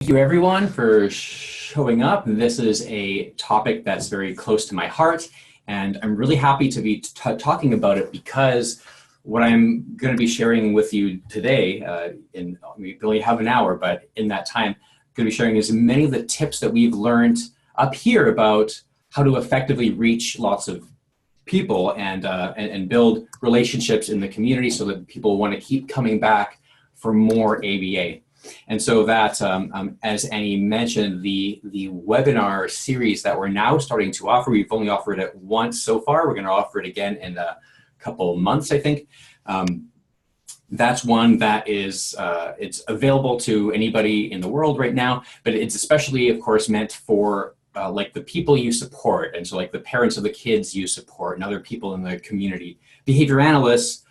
Thank you everyone for showing up. This is a topic that's very close to my heart, and I'm really happy to be talking about it because what I'm going to be sharing with you today, we only have an hour, but in that time, I'm going to be sharing as many of the tips that we've learned up here about how to effectively reach lots of people and build relationships in the community so that people want to keep coming back for more ABA. And so that, as Annie mentioned, the webinar series that we're now starting to offer, we've only offered it once so far. We're going to offer it again in a couple of months, I think. That's one that is, it's available to anybody in the world right now, but it's especially, of course, meant for like the people you support. And so like the parents of the kids you support and other people in the community. Behavior analysts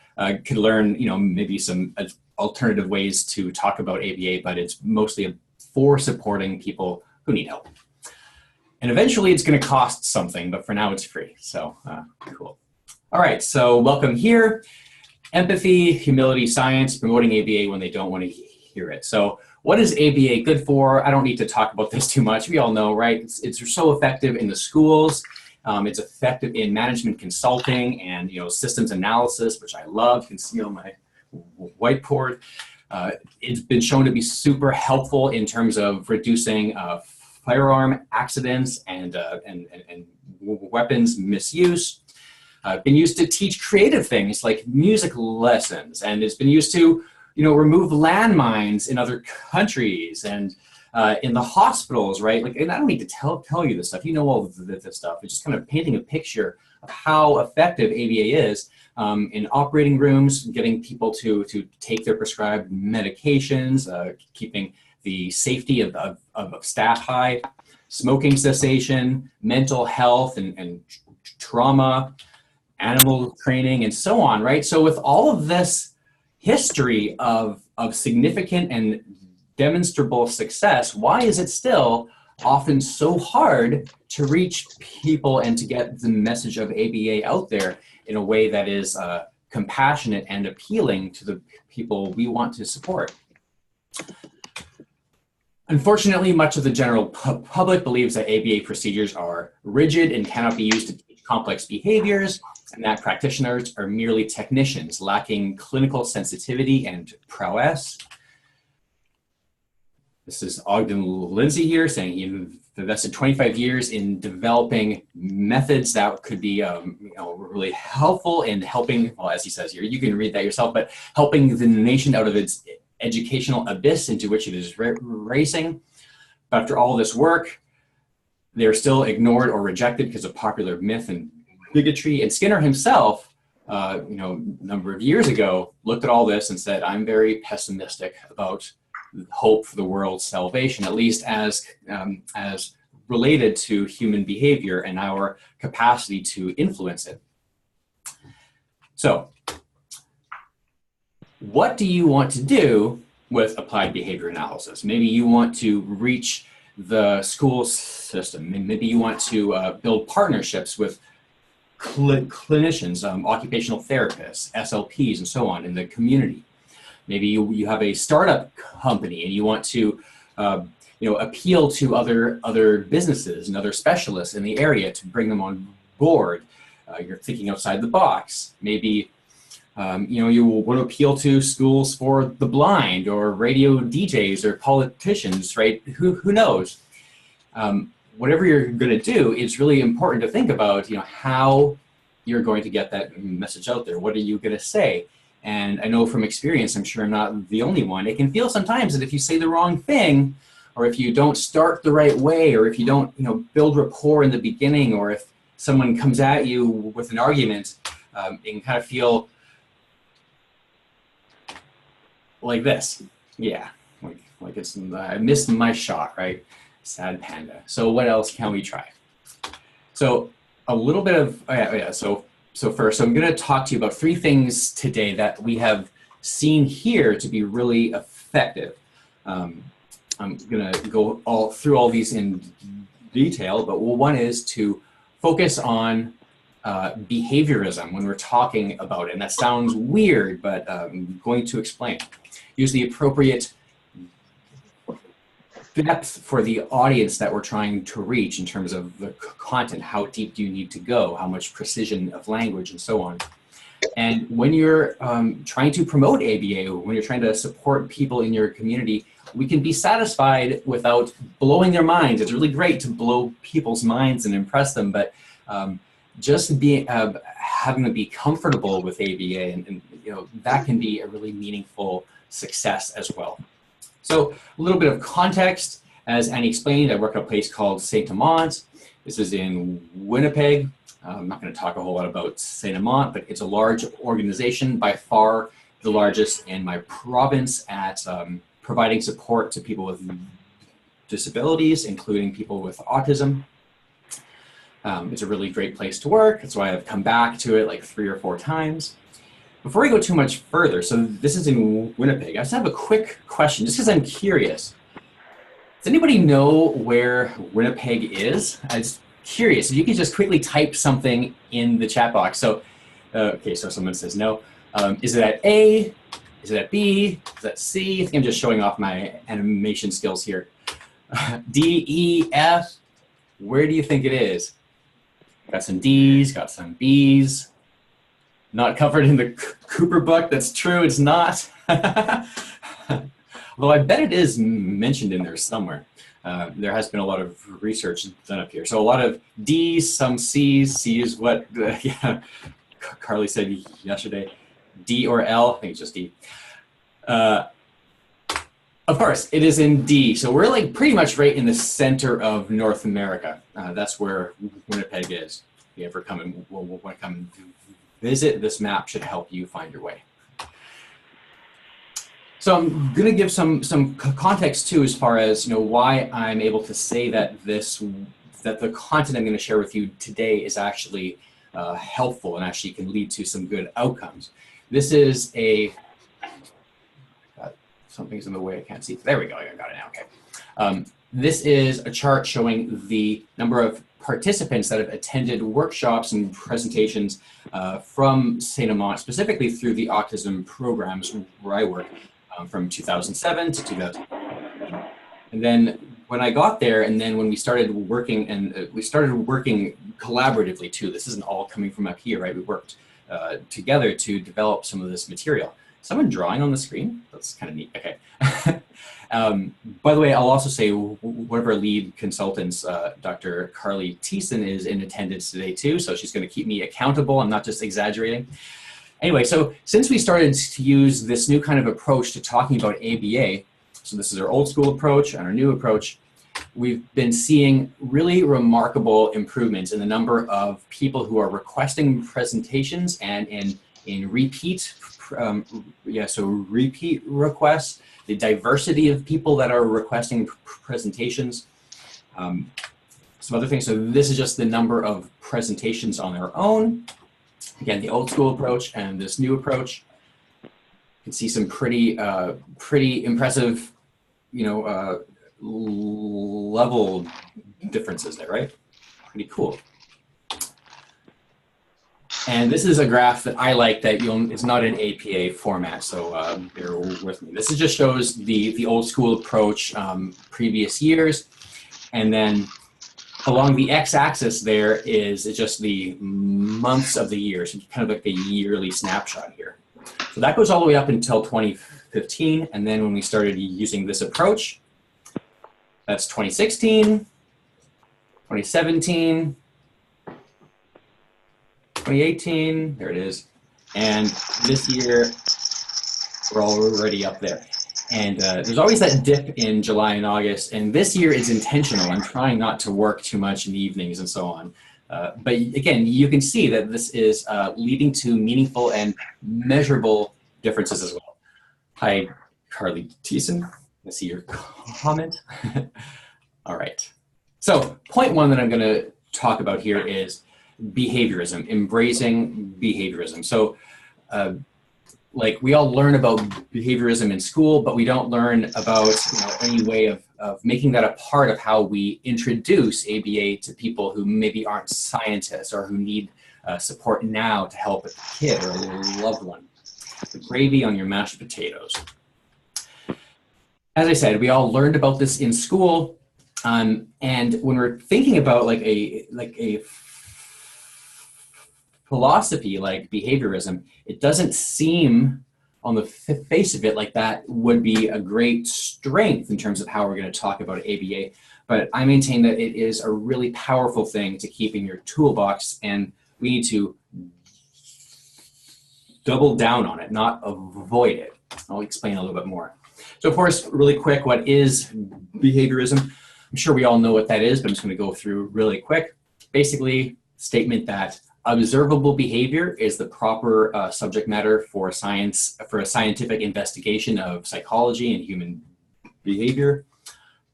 could learn, maybe some alternative ways to talk about ABA, but it's mostly for supporting people who need help. And eventually it's going to cost something, but for now it's free. So cool. All right, so welcome here. Empathy, humility, science, promoting ABA when they don't want to hear it. So what is ABA good for? I don't need to talk about this too much. We all know, right? It's so effective in the schools. It's effective in management consulting and systems analysis, which I love. You can see on my whiteboard. It's been shown to be super helpful in terms of reducing firearm accidents and weapons misuse. Been used to teach creative things like music lessons, and it's been used to remove landmines in other countries and in the hospitals, right? Like, and I don't need to tell you this stuff. You know all this stuff. It's just kind of painting a picture of how effective ABA is in operating rooms, getting people to take their prescribed medications, keeping the safety of staff high, smoking cessation, mental health and trauma, animal training, and so on, right? So with all of this history of significant and demonstrable success, why is it still often so hard to reach people and to get the message of ABA out there in a way that is compassionate and appealing to the people we want to support? Unfortunately, much of the general public believes that ABA procedures are rigid and cannot be used to teach complex behaviors, and that practitioners are merely technicians lacking clinical sensitivity and prowess. This is Ogden Lindsay here saying he invested 25 years in developing methods that could be really helpful in helping, well, as he says here, you can read that yourself, but helping the nation out of its educational abyss into which it is racing. But after all this work, they're still ignored or rejected because of popular myth and bigotry. And Skinner himself, a number of years ago, looked at all this and said, I'm very pessimistic about hope for the world's salvation, at least as related to human behavior and our capacity to influence it. So, what do you want to do with applied behavior analysis? Maybe you want to reach the school system. Maybe you want to build partnerships with clinicians, occupational therapists, SLPs, and so on in the community. Maybe you have a startup company and you want to appeal to other businesses and other specialists in the area to bring them on board. You're thinking outside the box. Maybe you want to appeal to schools for the blind or radio DJs or politicians, right? Who knows? Whatever you're going to do, it's really important to think about how you're going to get that message out there. What are you going to say? And I know from experience, I'm sure I'm not the only one, it can feel sometimes that if you say the wrong thing, or if you don't start the right way, or if you don't build rapport in the beginning, or if someone comes at you with an argument, it can kind of feel like this. Yeah, like it's, I missed my shot, right? Sad panda. So what else can we try? So a little bit of, So first, I'm going to talk to you about 3 things today that we have seen here to be really effective. I'm going to go through all these in detail, but one is to focus on behaviorism when we're talking about it. And that sounds weird, but I'm going to explain. Use the appropriate depth for the audience that we're trying to reach in terms of the content. How deep do you need to go? How much precision of language and so on. And when you're trying to promote ABA, when you're trying to support people in your community, we can be satisfied without blowing their minds. It's really great to blow people's minds and impress them, but just being having to be comfortable with ABA, and you know, that can be a really meaningful success as well. So a little bit of context, as Annie explained, I work at a place called Saint Amant. This is in Winnipeg. I'm not going to talk a whole lot about Saint Amant, but it's a large organization, by far the largest in my province at providing support to people with disabilities, including people with autism. It's a really great place to work. That's why I've come back to it like 3 or 4 times. Before we go too much further, so this is in Winnipeg. I just have a quick question, just because I'm curious. Does anybody know where Winnipeg is? I'm just curious. If you could just quickly type something in the chat box. So, okay, so someone says no. Is it at A? Is it at B? Is it at C? I think I'm just showing off my animation skills here. D, E, F. Where do you think it is? Got some D's, got some B's. Not covered in the Cooper book. That's true, it's not. Although I bet it is mentioned in there somewhere. There has been a lot of research done up here. So a lot of D's, some C's. C is what yeah, Carly said yesterday. D or L, I think it's just D. Of course, it is in D. So we're like pretty much right in the center of North America. That's where Winnipeg is. If you ever come and want to come and visit, this map should help you find your way. So I'm going to give some context too, as far as why I'm able to say that that the content I'm going to share with you today is actually helpful and actually can lead to some good outcomes. This is a something's in the way, I can't see. There we go, I got it now. Okay. This is a chart showing the number of participants that have attended workshops and presentations from Saint Amant, specifically through the autism programs where I work, from 2007 to 2015. And then when I got there, and then when we started working, and we started working collaboratively too. This isn't all coming from up here, right? We worked together to develop some of this material. Someone drawing on the screen? That's kind of neat. Okay. By the way, I'll also say one of our lead consultants, Dr. Carly Thiessen, is in attendance today too, so she's going to keep me accountable. I'm not just exaggerating. Anyway, so since we started to use this new kind of approach to talking about ABA, so this is our old school approach and our new approach, we've been seeing really remarkable improvements in the number of people who are requesting presentations and in repeat, repeat requests, the diversity of people that are requesting presentations, some other things. So this is just the number of presentations on their own. Again, the old school approach and this new approach. You can see some pretty impressive, level differences there, right? Pretty cool. And this is a graph that I like that it's not an APA format, so bear with me. This just shows the old school approach previous years, and then along the x-axis there is just the months of the year, so kind of like a yearly snapshot here. So that goes all the way up until 2015, and then when we started using this approach, that's 2016, 2017, 2018, there it is, and this year we're already up there. And there's always that dip in July and August, and this year it's intentional. I'm trying not to work too much in the evenings and so on. But again, you can see that this is leading to meaningful and measurable differences as well. Hi, Carly Thiessen. I see your comment. All right. So point one that I'm going to talk about here is behaviorism, embracing behaviorism. So like we all learn about behaviorism in school, but we don't learn about any way of making that a part of how we introduce ABA to people who maybe aren't scientists or who need support now to help a kid or a loved one. The gravy on your mashed potatoes. as I said, we all learned about this in school, and when we're thinking about like a philosophy like behaviorism, it doesn't seem on the face of it like that would be a great strength in terms of how we're going to talk about ABA. But I maintain that it is a really powerful thing to keep in your toolbox, and we need to double down on it, not avoid it. I'll explain a little bit more. So of course, really quick, what is behaviorism? I'm sure we all know what that is, but I'm just going to go through really quick. Basically, statement that observable behavior is the proper subject matter for science, for a scientific investigation of psychology and human behavior.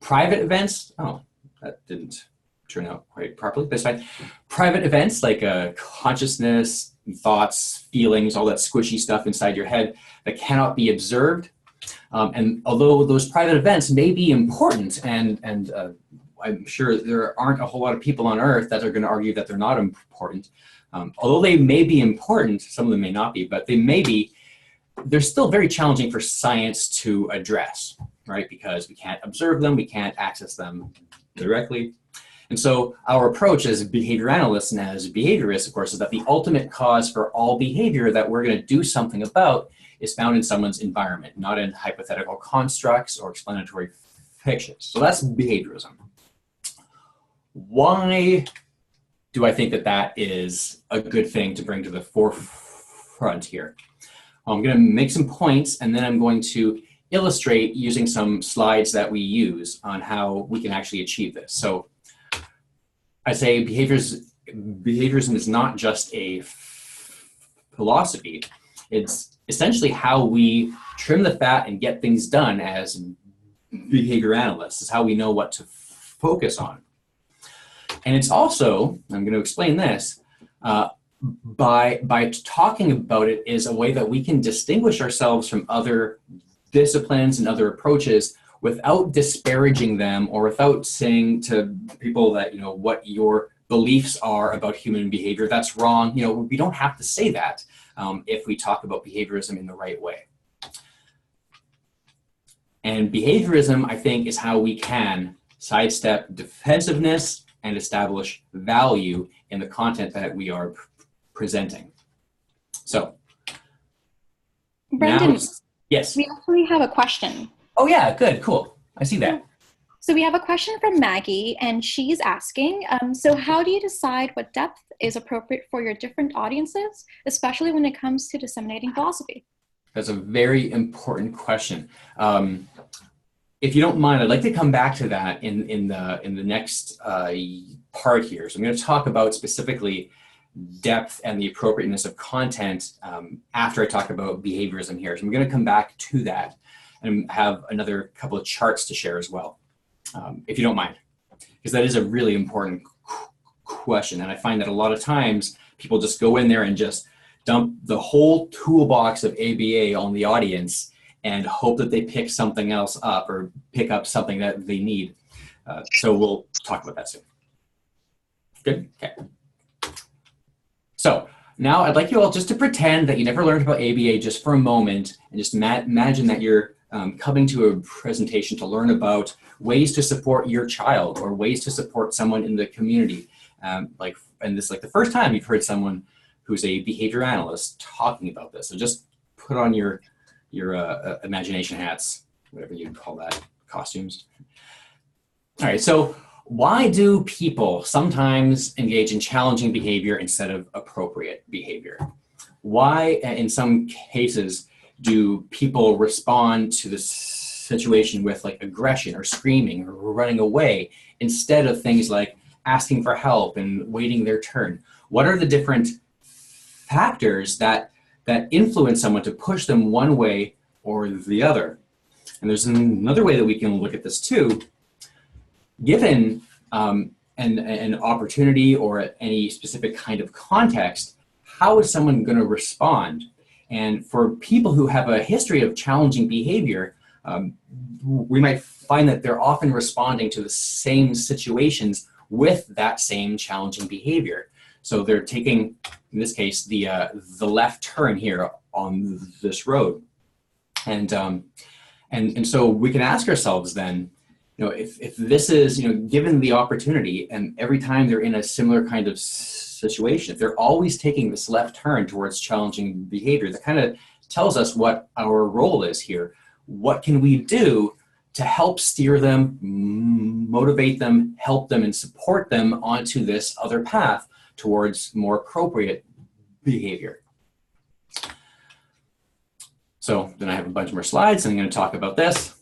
Private events, oh, that didn't turn out quite properly, but it's fine. Private events like consciousness, thoughts, feelings, all that squishy stuff inside your head that cannot be observed. And although those private events may be important, and I'm sure there aren't a whole lot of people on Earth that are going to argue that they're not important. Although they may be important, some of them may not be, but they may be, they're still very challenging for science to address, right? Because we can't observe them, we can't access them directly. And so our approach as behavior analysts and as behaviorists, of course, is that the ultimate cause for all behavior that we're going to do something about is found in someone's environment, not in hypothetical constructs or explanatory fictions. So that's behaviorism. Why do I think that that is a good thing to bring to the forefront here? I'm going to make some points, and then I'm going to illustrate using some slides that we use on how we can actually achieve this. So I say behaviorism is not just a philosophy. It's essentially how we trim the fat and get things done as behavior analysts. It's how we know what to focus on. And it's also, I'm going to explain this, by talking about it is a way that we can distinguish ourselves from other disciplines and other approaches without disparaging them or without saying to people that, you know, what your beliefs are about human behavior, that's wrong. You know, we don't have to say that if we talk about behaviorism in the right way. And behaviorism, I think, is how we can sidestep defensiveness and establish value in the content that we are presenting. So, Brendan, now, yes. we actually have a question. Oh yeah, good, cool. I see that. So we have a question from Maggie, and she's asking, so how do you decide what depth is appropriate for your different audiences, especially when it comes to disseminating philosophy? That's a very important question. If you don't mind, I'd like to come back to that in the next part here. So I'm going to talk about specifically depth and the appropriateness of content after I talk about behaviorism here. So I'm going to come back to that and have another couple of charts to share as well, if you don't mind, because that is a really important question. And I find that a lot of times people just go in there and just dump the whole toolbox of ABA on the audience and hope that they pick something else up or pick up something that they need. So we'll talk about that soon. Good, okay. So now I'd like you all just to pretend that you never learned about ABA just for a moment, and just imagine that you're coming to a presentation to learn about ways to support your child or ways to support someone in the community. And this is like the first time you've heard someone who's a behavior analyst talking about this. So just put on your imagination hats, whatever you'd call that, costumes. All right, so why do people sometimes engage in challenging behavior instead of appropriate behavior? Why, in some cases, do people respond to the situation with like aggression or screaming or running away instead of things like asking for help and waiting their turn? What are the different factors that influence someone to push them one way or the other? And there's another way that we can look at this too. Given an opportunity or any specific kind of context, how is someone going to respond? And for people who have a history of challenging behavior, we might find that they're often responding to the same situations with that same challenging behavior. So they're taking, in this case, the left turn here on this road. And And so we can ask ourselves then, if this is, given the opportunity, and every time they're in a similar kind of situation, if they're always taking this left turn towards challenging behavior, that kind of tells us what our role is here. What can we do to help steer them, motivate them, help them, and support them onto this other path towards more appropriate behavior? So then I have a bunch more slides, and I'm going to talk about this.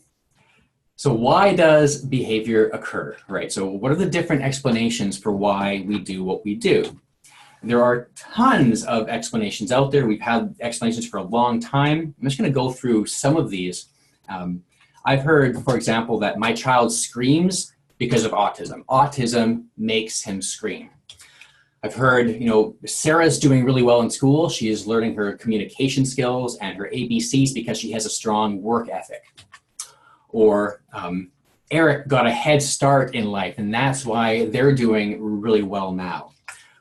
So why does behavior occur, right? So what are the different explanations for why we do what we do? There are tons of explanations out there. We've had explanations for a long time. I'm just going to go through some of these. I've heard, for example, that my child screams because of autism. Autism makes him scream. I've heard, Sarah's doing really well in school. She is learning her communication skills and her ABCs because she has a strong work ethic. Or Eric got a head start in life, and that's why they're doing really well now.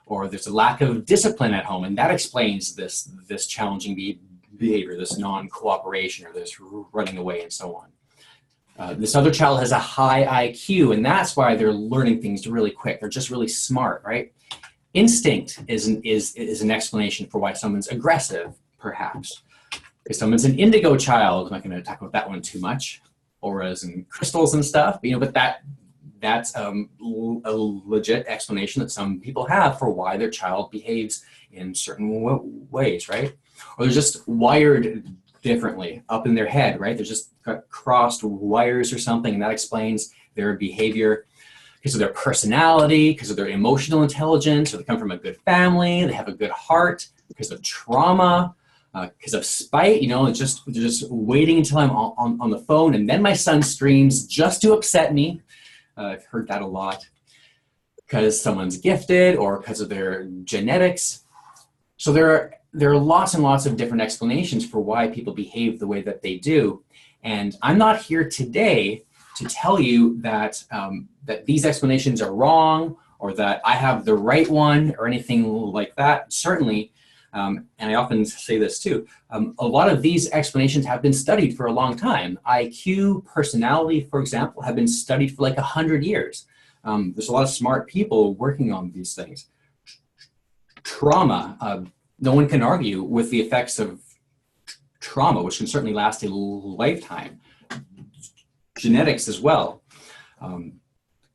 Or there's a lack of discipline at home, and that explains this challenging behavior, this non-cooperation, or this running away, and so on. This other child has a high IQ, and that's why they're learning things really quick. They're just really smart, right? Instinct is an explanation for why someone's aggressive, perhaps. If someone's an indigo child, I'm not going to talk about that one too much, auras and crystals and stuff, but that's a legit explanation that some people have for why their child behaves in certain ways, right? Or they're just wired differently up in their head, right? They're just got crossed wires or something, and that explains their behavior because of their personality, because of their emotional intelligence, or they come from a good family, they have a good heart, because of trauma, because of spite, they're just waiting until I'm on the phone, and then my son screams just to upset me. I've heard that a lot, because someone's gifted or because of their genetics. So there are lots and lots of different explanations for why people behave the way that they do. And I'm not here today to tell you that, that these explanations are wrong, or that I have the right one, or anything like that. Certainly, and I often say this too, a lot of these explanations have been studied for a long time. IQ, personality, for example, have been studied for like 100 years. There's a lot of smart people working on these things. Trauma, no one can argue with the effects of trauma, which can certainly last a lifetime. Genetics as well.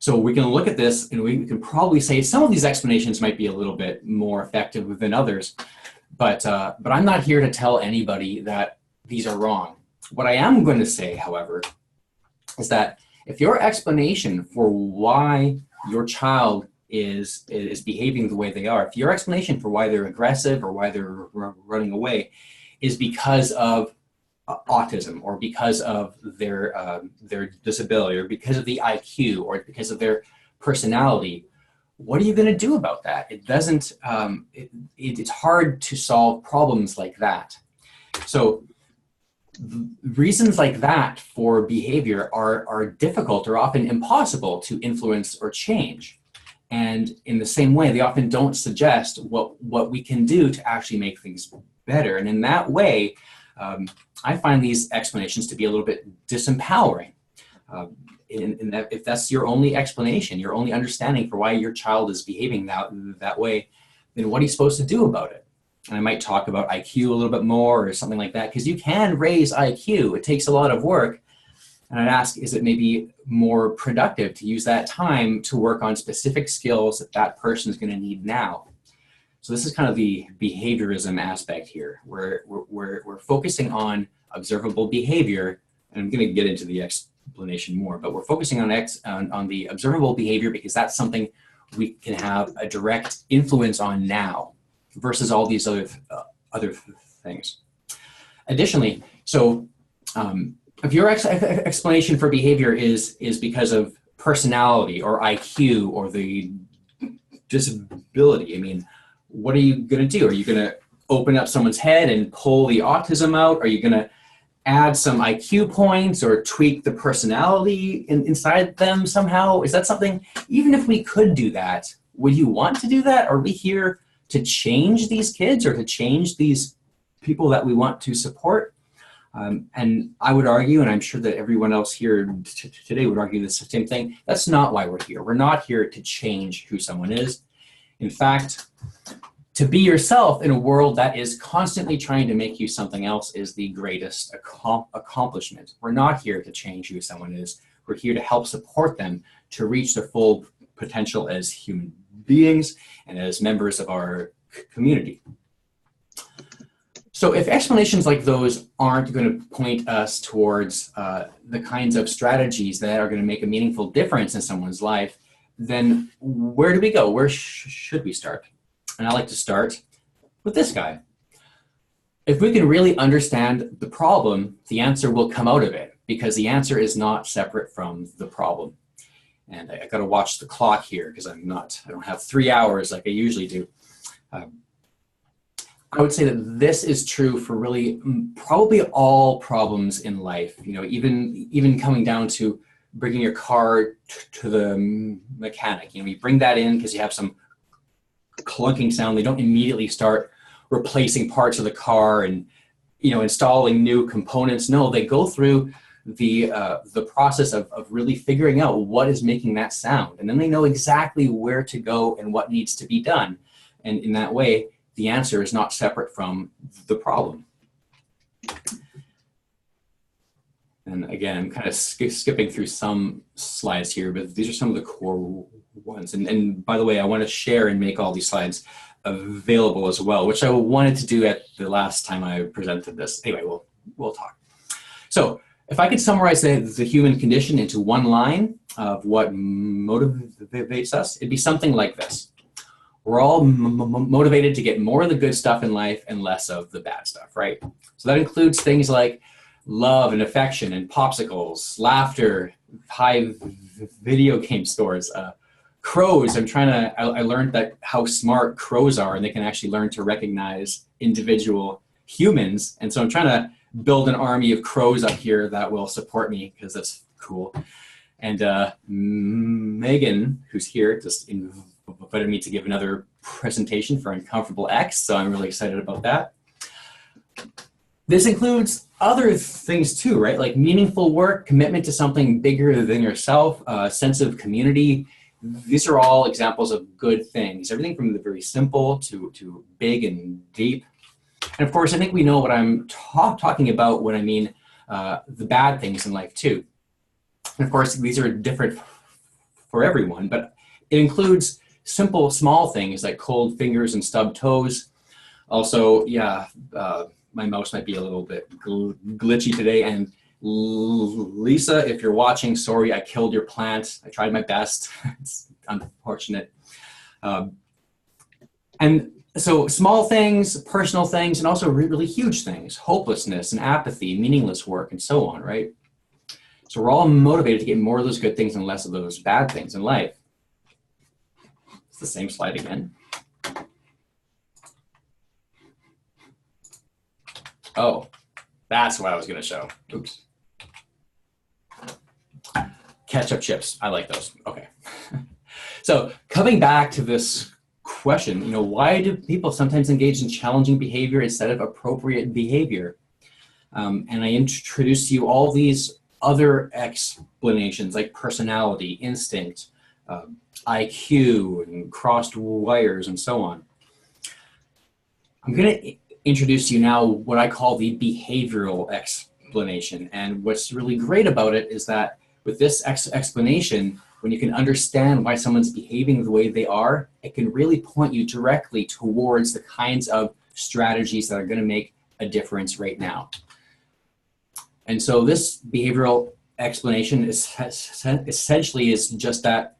So we can look at this, and we can probably say some of these explanations might be a little bit more effective than others, but I'm not here to tell anybody that these are wrong. What I am going to say, however, is that if your explanation for why your child is behaving the way they are, if your explanation for why they're aggressive or why they're running away is because of autism, or because of their disability, or because of the IQ, or because of their personality, what are you going to do about that? It doesn't. It's hard to solve problems like that. So reasons like that for behavior are difficult or often impossible to influence or change. And in the same way, they often don't suggest what we can do to actually make things better. And in that way, I find these explanations to be a little bit disempowering. In that, if that's your only explanation, your only understanding for why your child is behaving that way, then what are you supposed to do about it? And I might talk about IQ a little bit more or something like that, because you can raise IQ. It takes a lot of work. And I'd ask, is it maybe more productive to use that time to work on specific skills that person is going to need now? So this is kind of the behaviorism aspect here, where we're focusing on observable behavior, and I'm going to get into the explanation more, but we're focusing on the observable behavior because that's something we can have a direct influence on now, versus all these other things. Additionally, so if your explanation for behavior is because of personality or IQ or the disability, I mean, what are you going to do? Are you going to open up someone's head and pull the autism out? Are you going to add some IQ points or tweak the personality inside them somehow? Is that something, even if we could do that, would you want to do that? Are we here to change these kids or to change these people that we want to support? And I would argue, and I'm sure that everyone else here today would argue the same thing, that's not why we're here. We're not here to change who someone is. In fact, to be yourself in a world that is constantly trying to make you something else is the greatest accomplishment. We're not here to change who someone is. We're here to help support them to reach their full potential as human beings and as members of our community. So if explanations like those aren't going to point us towards the kinds of strategies that are going to make a meaningful difference in someone's life, then where do we go? Where should we start? And I like to start with this guy. If we can really understand the problem, the answer will come out of it, because the answer is not separate from the problem. And I got to watch the clock here because I don't have 3 hours like I usually do. I would say that this is true for really probably all problems in life. You know, even coming down to bringing your car to the mechanic. You know, you bring that in because you have some clunking sound. They don't immediately start replacing parts of the car and, you know, installing new components. No, they go through the process of really figuring out what is making that sound, and then they know exactly where to go and what needs to be done. And in that way, the answer is not separate from the problem. And again, I'm kind of skipping through some slides here, but these are some of the core ones. And by the way, I want to share and make all these slides available as well, which I wanted to do at the last time I presented this. Anyway, we'll talk. So if I could summarize the human condition into one line of what motivates us, it'd be something like this. We're all motivated to get more of the good stuff in life and less of the bad stuff, right? So that includes things like love and affection and popsicles, laughter, high video game scores, crows. I learned that how smart crows are, and they can actually learn to recognize individual humans. And so I'm trying to build an army of crows up here that will support me, because that's cool. And Megan, who's here, just invited me to give another presentation for Uncomfortable X, so I'm really excited about that. This includes other things too, right? Like meaningful work, commitment to something bigger than yourself, a sense of community. These are all examples of good things, everything from the very simple to big and deep. And of course, I think we know what I'm talking about when I mean the bad things in life too. And of course, these are different for everyone, but it includes simple, small things like cold fingers and stubbed toes. Also, my mouse might be a little bit glitchy today. And Lisa, if you're watching, sorry, I killed your plant. I tried my best. It's unfortunate. And so small things, personal things, and also really huge things, hopelessness and apathy, meaningless work, and so on, right? So we're all motivated to get more of those good things and less of those bad things in life. It's the same slide again. Oh, that's what I was going to show. Oops. Ketchup chips. I like those. Okay. So coming back to this question, you know, why do people sometimes engage in challenging behavior instead of appropriate behavior? And I introduced to you all these other explanations like personality, instinct, IQ, and crossed wires, and so on. I'm going to introduce to you now what I call the behavioral explanation. And what's really great about it is that with this explanation, when you can understand why someone's behaving the way they are, it can really point you directly towards the kinds of strategies that are going to make a difference right now. And so this behavioral explanation is essentially is just that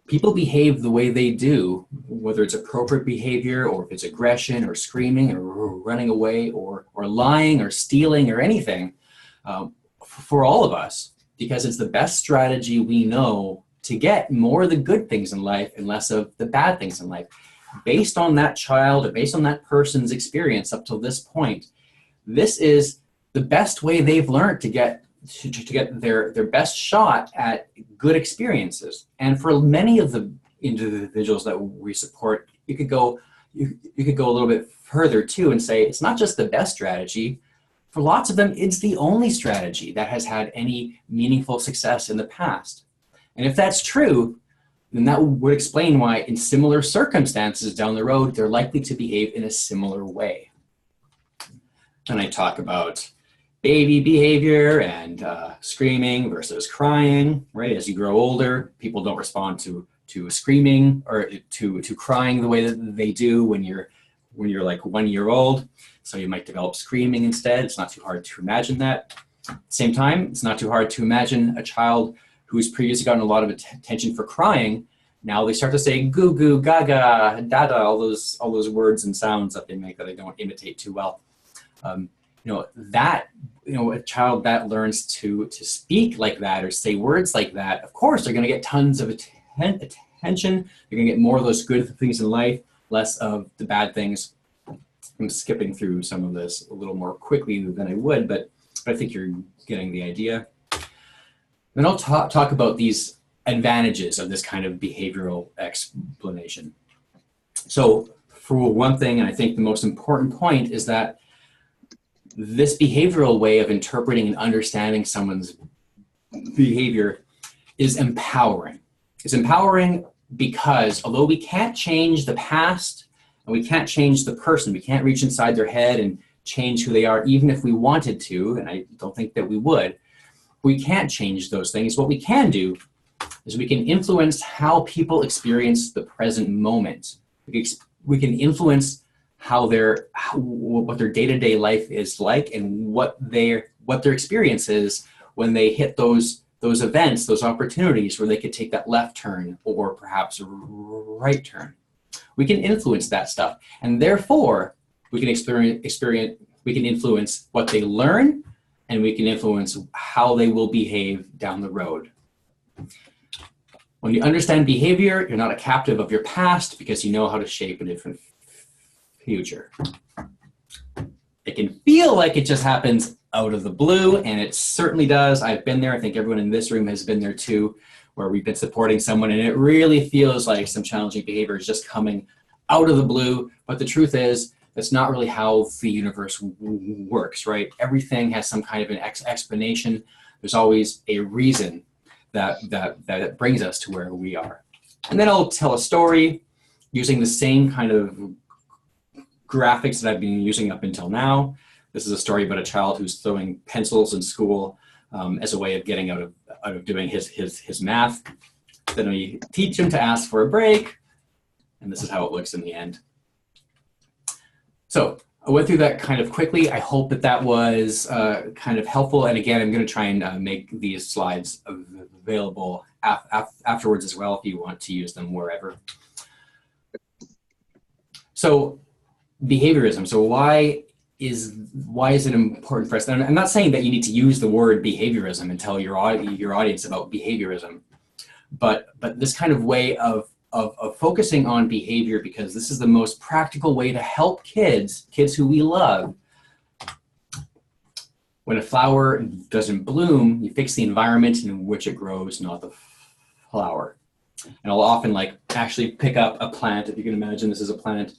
people behave the way they do, whether it's appropriate behavior or if it's aggression or screaming or running away or lying or stealing or anything, for all of us, because it's the best strategy we know to get more of the good things in life and less of the bad things in life. Based on that child or based on that person's experience up till this point, this is the best way they've learned to get their best shot at good experiences. And for many of the individuals that we support, you could go a little bit further too and say it's not just the best strategy, For lots of them, it's the only strategy that has had any meaningful success in the past. And if that's true, then that would explain why in similar circumstances down the road, they're likely to behave in a similar way. And I talk about baby behavior and screaming versus crying, right? As you grow older, people don't respond to screaming or to crying the way that they do when you're like 1 year old. So you might develop screaming instead. It's not too hard to imagine that. At the same time, it's not too hard to imagine a child who's previously gotten a lot of attention for crying. Now they start to say goo goo, gaga, dada, all those words and sounds that they make that I don't imitate too well. A child that learns to speak like that or say words like that, of course, they're going to get tons of attention. They're going to get more of those good things in life, less of the bad things. I'm skipping through some of this a little more quickly than I would, but I think you're getting the idea. Then I'll talk about these advantages of this kind of behavioral explanation. So for one thing, and I think the most important point, is that this behavioral way of interpreting and understanding someone's behavior is empowering. It's empowering because although we can't change the past and we can't change the person, we can't reach inside their head and change who they are, even if we wanted to, and I don't think that we would, we can't change those things. What we can do is we can influence how people experience the present moment. We can influence what their day-to-day life is like and what their experience is when they hit those events, those opportunities where they could take that left turn or perhaps a right turn. We can influence that stuff, and therefore we can influence what they learn, and we can influence how they will behave down the road. When you understand behavior, you're not a captive of your past because you know how to shape a different future. It can feel like it just happens out of the blue, and it certainly does. I've been there. I think everyone in this room has been there too, where we've been supporting someone and it really feels like some challenging behavior is just coming out of the blue. But the truth is, that's not really how the universe works, right? Everything has some kind of an explanation. There's always a reason that brings us to where we are. And then I'll tell a story using the same kind of graphics that I've been using up until now. This is a story about a child who's throwing pencils in school as a way of getting out of doing his math. Then we teach him to ask for a break, and this is how it looks in the end. So I went through that kind of quickly. I hope that was kind of helpful. And again, I'm going to try and make these slides available afterwards as well if you want to use them wherever. So behaviorism. So why is it important for us? And I'm not saying that you need to use the word behaviorism and tell your audience about behaviorism, but this kind of way of focusing on behavior, because this is the most practical way to help kids who we love. When a flower doesn't bloom, you fix the environment in which it grows, not the flower. And I'll often actually pick up a plant, if you can imagine this is a plant,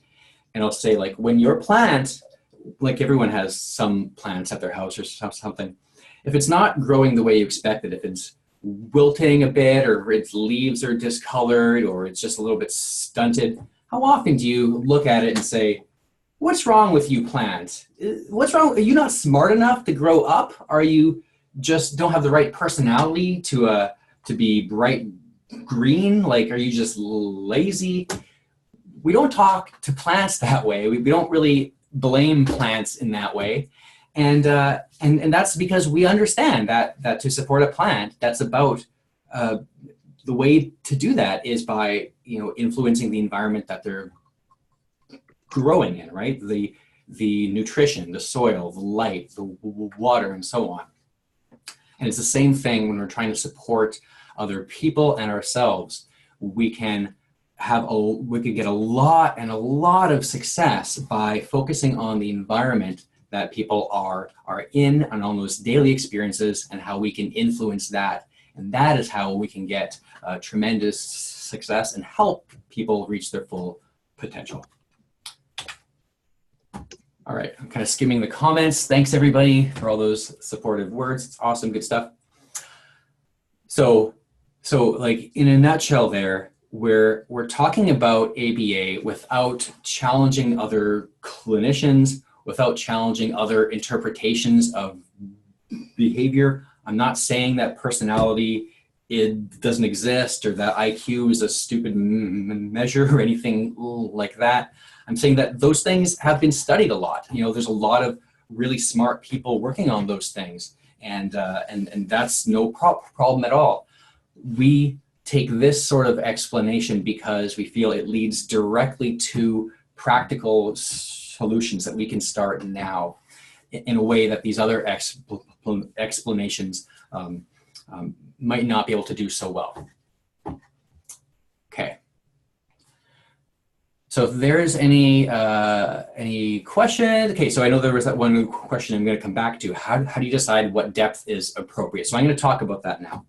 and I'll say when your plant, everyone has some plants at their house or something, if it's not growing the way you expected, if it's wilting a bit or its leaves are discolored or it's just a little bit stunted, how often do you look at it and say, what's wrong with you, plant? What's wrong? Are you not smart enough to grow up? Are you just don't have the right personality to be bright green? Are you just lazy? We don't talk to plants that way. We don't really blame plants in that way. And that's because we understand that to support a plant, that's about the way to do that is by influencing the environment that they're growing in, right? The nutrition, the soil, the light, the water, and so on. And it's the same thing when we're trying to support other people and ourselves. We can get a lot of success by focusing on the environment that people are in and on those daily experiences and how we can influence that. And that is how we can get tremendous success and help people reach their full potential. All right, I'm kind of skimming the comments. Thanks everybody for all those supportive words. It's awesome, good stuff. So like in a nutshell there, we're talking about ABA without challenging other clinicians, without challenging other interpretations of behavior. I'm not saying that personality, it doesn't exist, or that IQ is a stupid measure or anything like that. I'm saying that those things have been studied a lot. You know, there's a lot of really smart people working on those things, and that's no problem at all. We take this sort of explanation because we feel it leads directly to practical solutions that we can start now in a way that these other explanations might not be able to do so well. Okay. So if there's any questions, okay, so I know there was that one question I'm going to come back to. How do you decide what depth is appropriate? So I'm going to talk about that now.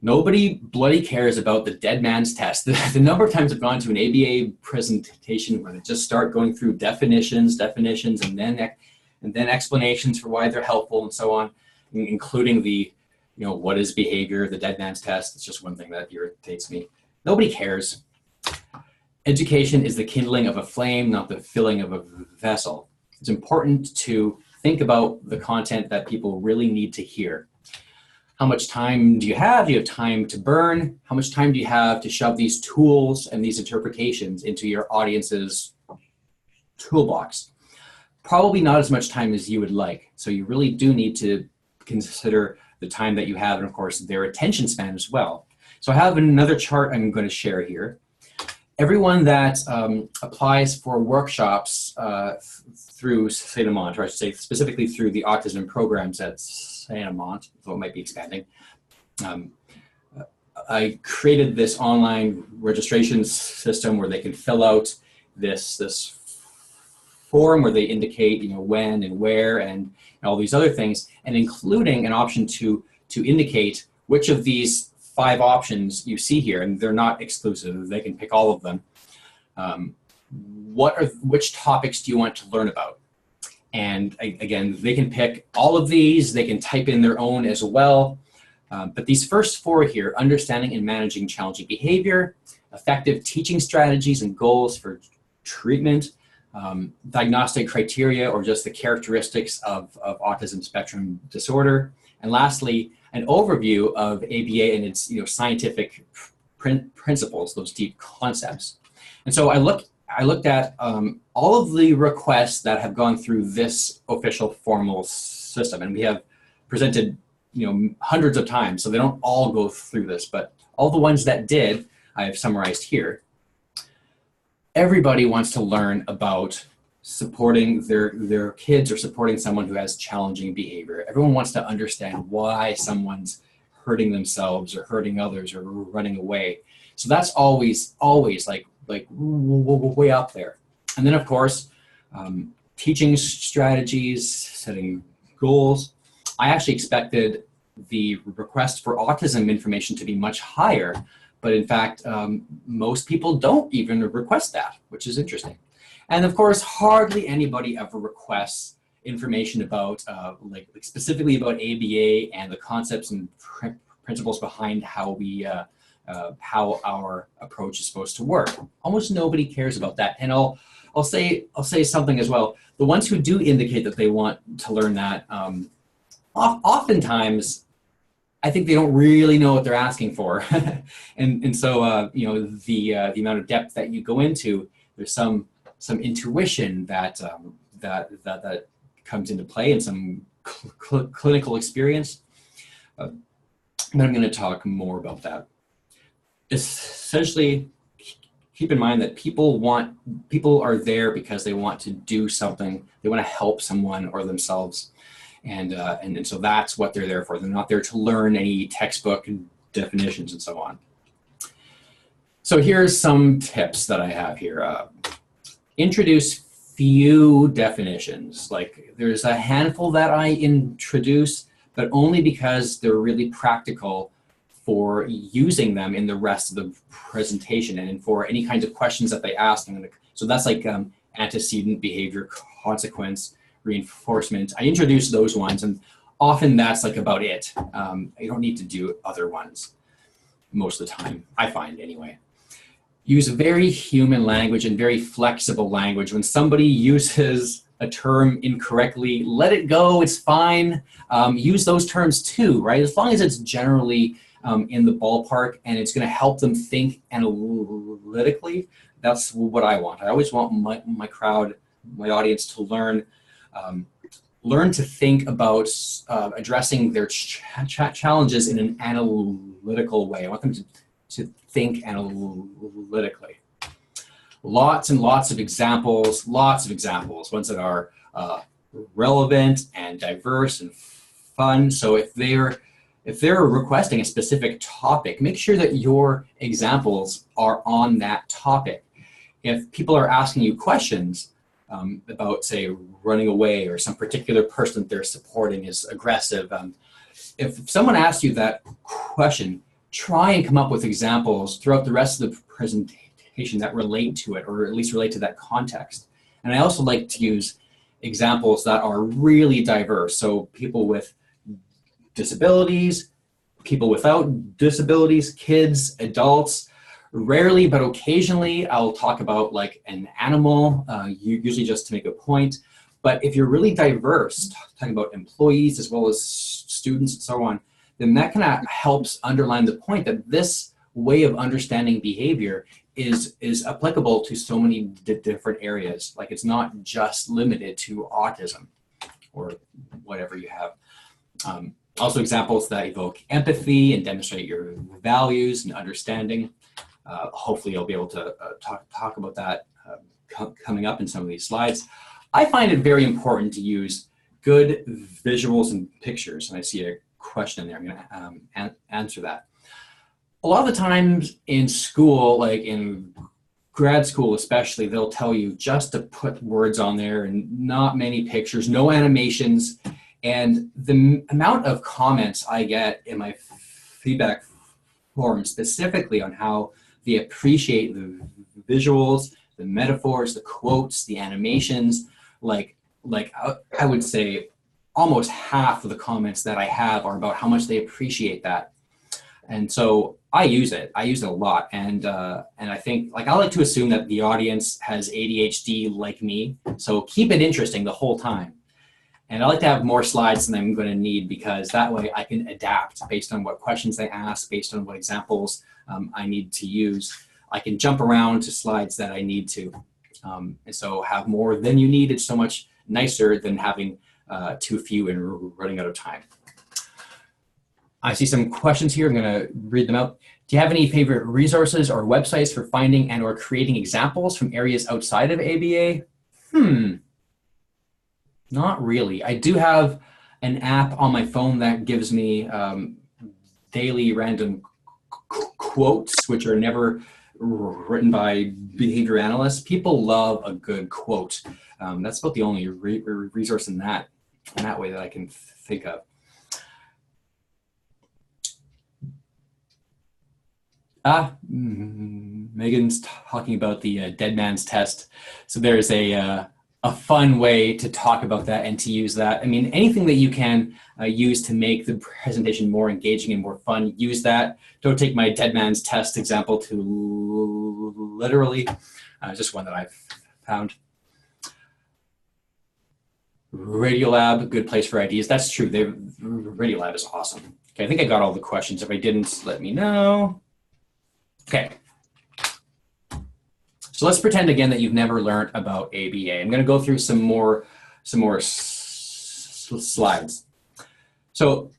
Nobody bloody cares about the dead man's test. The number of times I've gone to an ABA presentation where they just start going through definitions, and then explanations for why they're helpful and so on, including the, you know, what is behavior, the dead man's test. It's just one thing that irritates me. Nobody cares. Education is the kindling of a flame, not the filling of a vessel. It's important to think about the content that people really need to hear. How much time do you have? Do you have time to burn? How much time do you have to shove these tools and these interpretations into your audience's toolbox? Probably not as much time as you would like. So you really do need to consider the time that you have, and of course their attention span as well. So I have another chart I'm going to share here. Everyone that applies for workshops through St. Amant, or I should say specifically through the autism programs at St. Amant, though it might be expanding, I created this online registration system where they can fill out this form where they indicate, you know, when and where and all these other things, and including an option to indicate which of these 5 options you see here, and they're not exclusive, they can pick all of them. Which topics do you want to learn about? And again, they can pick all of these, they can type in their own as well. But these first 4 here, understanding and managing challenging behavior, effective teaching strategies and goals for treatment, diagnostic criteria or just the characteristics of autism spectrum disorder, and lastly, an overview of ABA and its, you know, scientific principles, those deep concepts. And so I looked at all of the requests that have gone through this official formal system, and we have presented, you know, hundreds of times, so they don't all go through this, but all the ones that did, I have summarized here. Everybody wants to learn about supporting their kids or supporting someone who has challenging behavior. Everyone wants to understand why someone's hurting themselves or hurting others or running away. So that's always like way up there. And then of course, teaching strategies, setting goals. I actually expected the request for autism information to be much higher, but in fact, most people don't even request that, which is interesting. And of course, hardly anybody ever requests information about, like specifically about ABA and the concepts and principles behind how how our approach is supposed to work. Almost nobody cares about that. And I'll say something as well. The ones who do indicate that they want to learn that, oftentimes, I think they don't really know what they're asking for. and so, you know, the amount of depth that you go into, there's some intuition that comes into play and some clinical experience. But I'm going to talk more about that. Essentially, keep in mind that people are there because they want to do something. They want to help someone or themselves. And so that's what they're there for. They're not there to learn any textbook definitions and so on. So here's some tips that I have here. Introduce few definitions. Like there's a handful that I introduce, but only because they're really practical for using them in the rest of the presentation and for any kinds of questions that they ask. So that's like antecedent behavior consequence, reinforcement. I introduce those ones, and often that's like about it. You don't need to do other ones most of the time, I find anyway. Use very human language and very flexible language. When somebody uses a term incorrectly, let it go, it's fine. Use those terms too, right? As long as it's generally in the ballpark and it's gonna help them think analytically, that's what I want. I always want my crowd, my audience to learn to think about addressing their challenges in an analytical way. I want them to think analytically. Lots and lots of examples, ones that are relevant and diverse and fun. So if they're requesting a specific topic, make sure that your examples are on that topic. If people are asking you questions about, say, running away, or some particular person that they're supporting is aggressive, if someone asks you that question, try and come up with examples throughout the rest of the presentation that relate to it, or at least relate to that context. And I also like to use examples that are really diverse. So people with disabilities, people without disabilities, kids, adults. Rarely, but occasionally, I'll talk about like an animal, usually just to make a point. But if you're really diverse, talking about employees as well as students and so on, then that kind of helps underline the point that this way of understanding behavior is applicable to so many different areas. Like, it's not just limited to autism or whatever you have. Also examples that evoke empathy and demonstrate your values and understanding. Hopefully you'll be able to talk about that coming up in some of these slides. I find it very important to use good visuals and pictures, and I see a question there. I'm going to answer that. A lot of the times in school, like in grad school especially, they'll tell you just to put words on there and not many pictures, no animations. And the amount of comments I get in my feedback form specifically on how they appreciate the visuals, the metaphors, the quotes, the animations, like I would say almost half of the comments that I have are about how much they appreciate that. And so I use it a lot. And I think, like, I like to assume that the audience has ADHD like me. So keep it interesting the whole time. And I like to have more slides than I'm going to need, because that way I can adapt based on what questions they ask, based on what examples I need to use. I can jump around to slides that I need to. And so have more than you need is so much nicer than having too few and running out of time. I see some questions here. I'm going to read them out. Do you have any favorite resources or websites for finding and or creating examples from areas outside of ABA? Not really. I do have an app on my phone that gives me daily random quotes, which are never written by behavior analysts. People love a good quote. That's about the only resource in that way that I can think of. Megan's talking about the dead man's test. So there's a fun way to talk about that and to use that. I mean, anything that you can use to make the presentation more engaging and more fun, use that. Don't take my dead man's test example too literally. Just one that I've found. Radiolab, good place for ideas. That's true. Radiolab is awesome. Okay, I think I got all the questions. If I didn't, let me know. Okay. So let's pretend again that you've never learned about ABA. I'm going to go through some more slides. So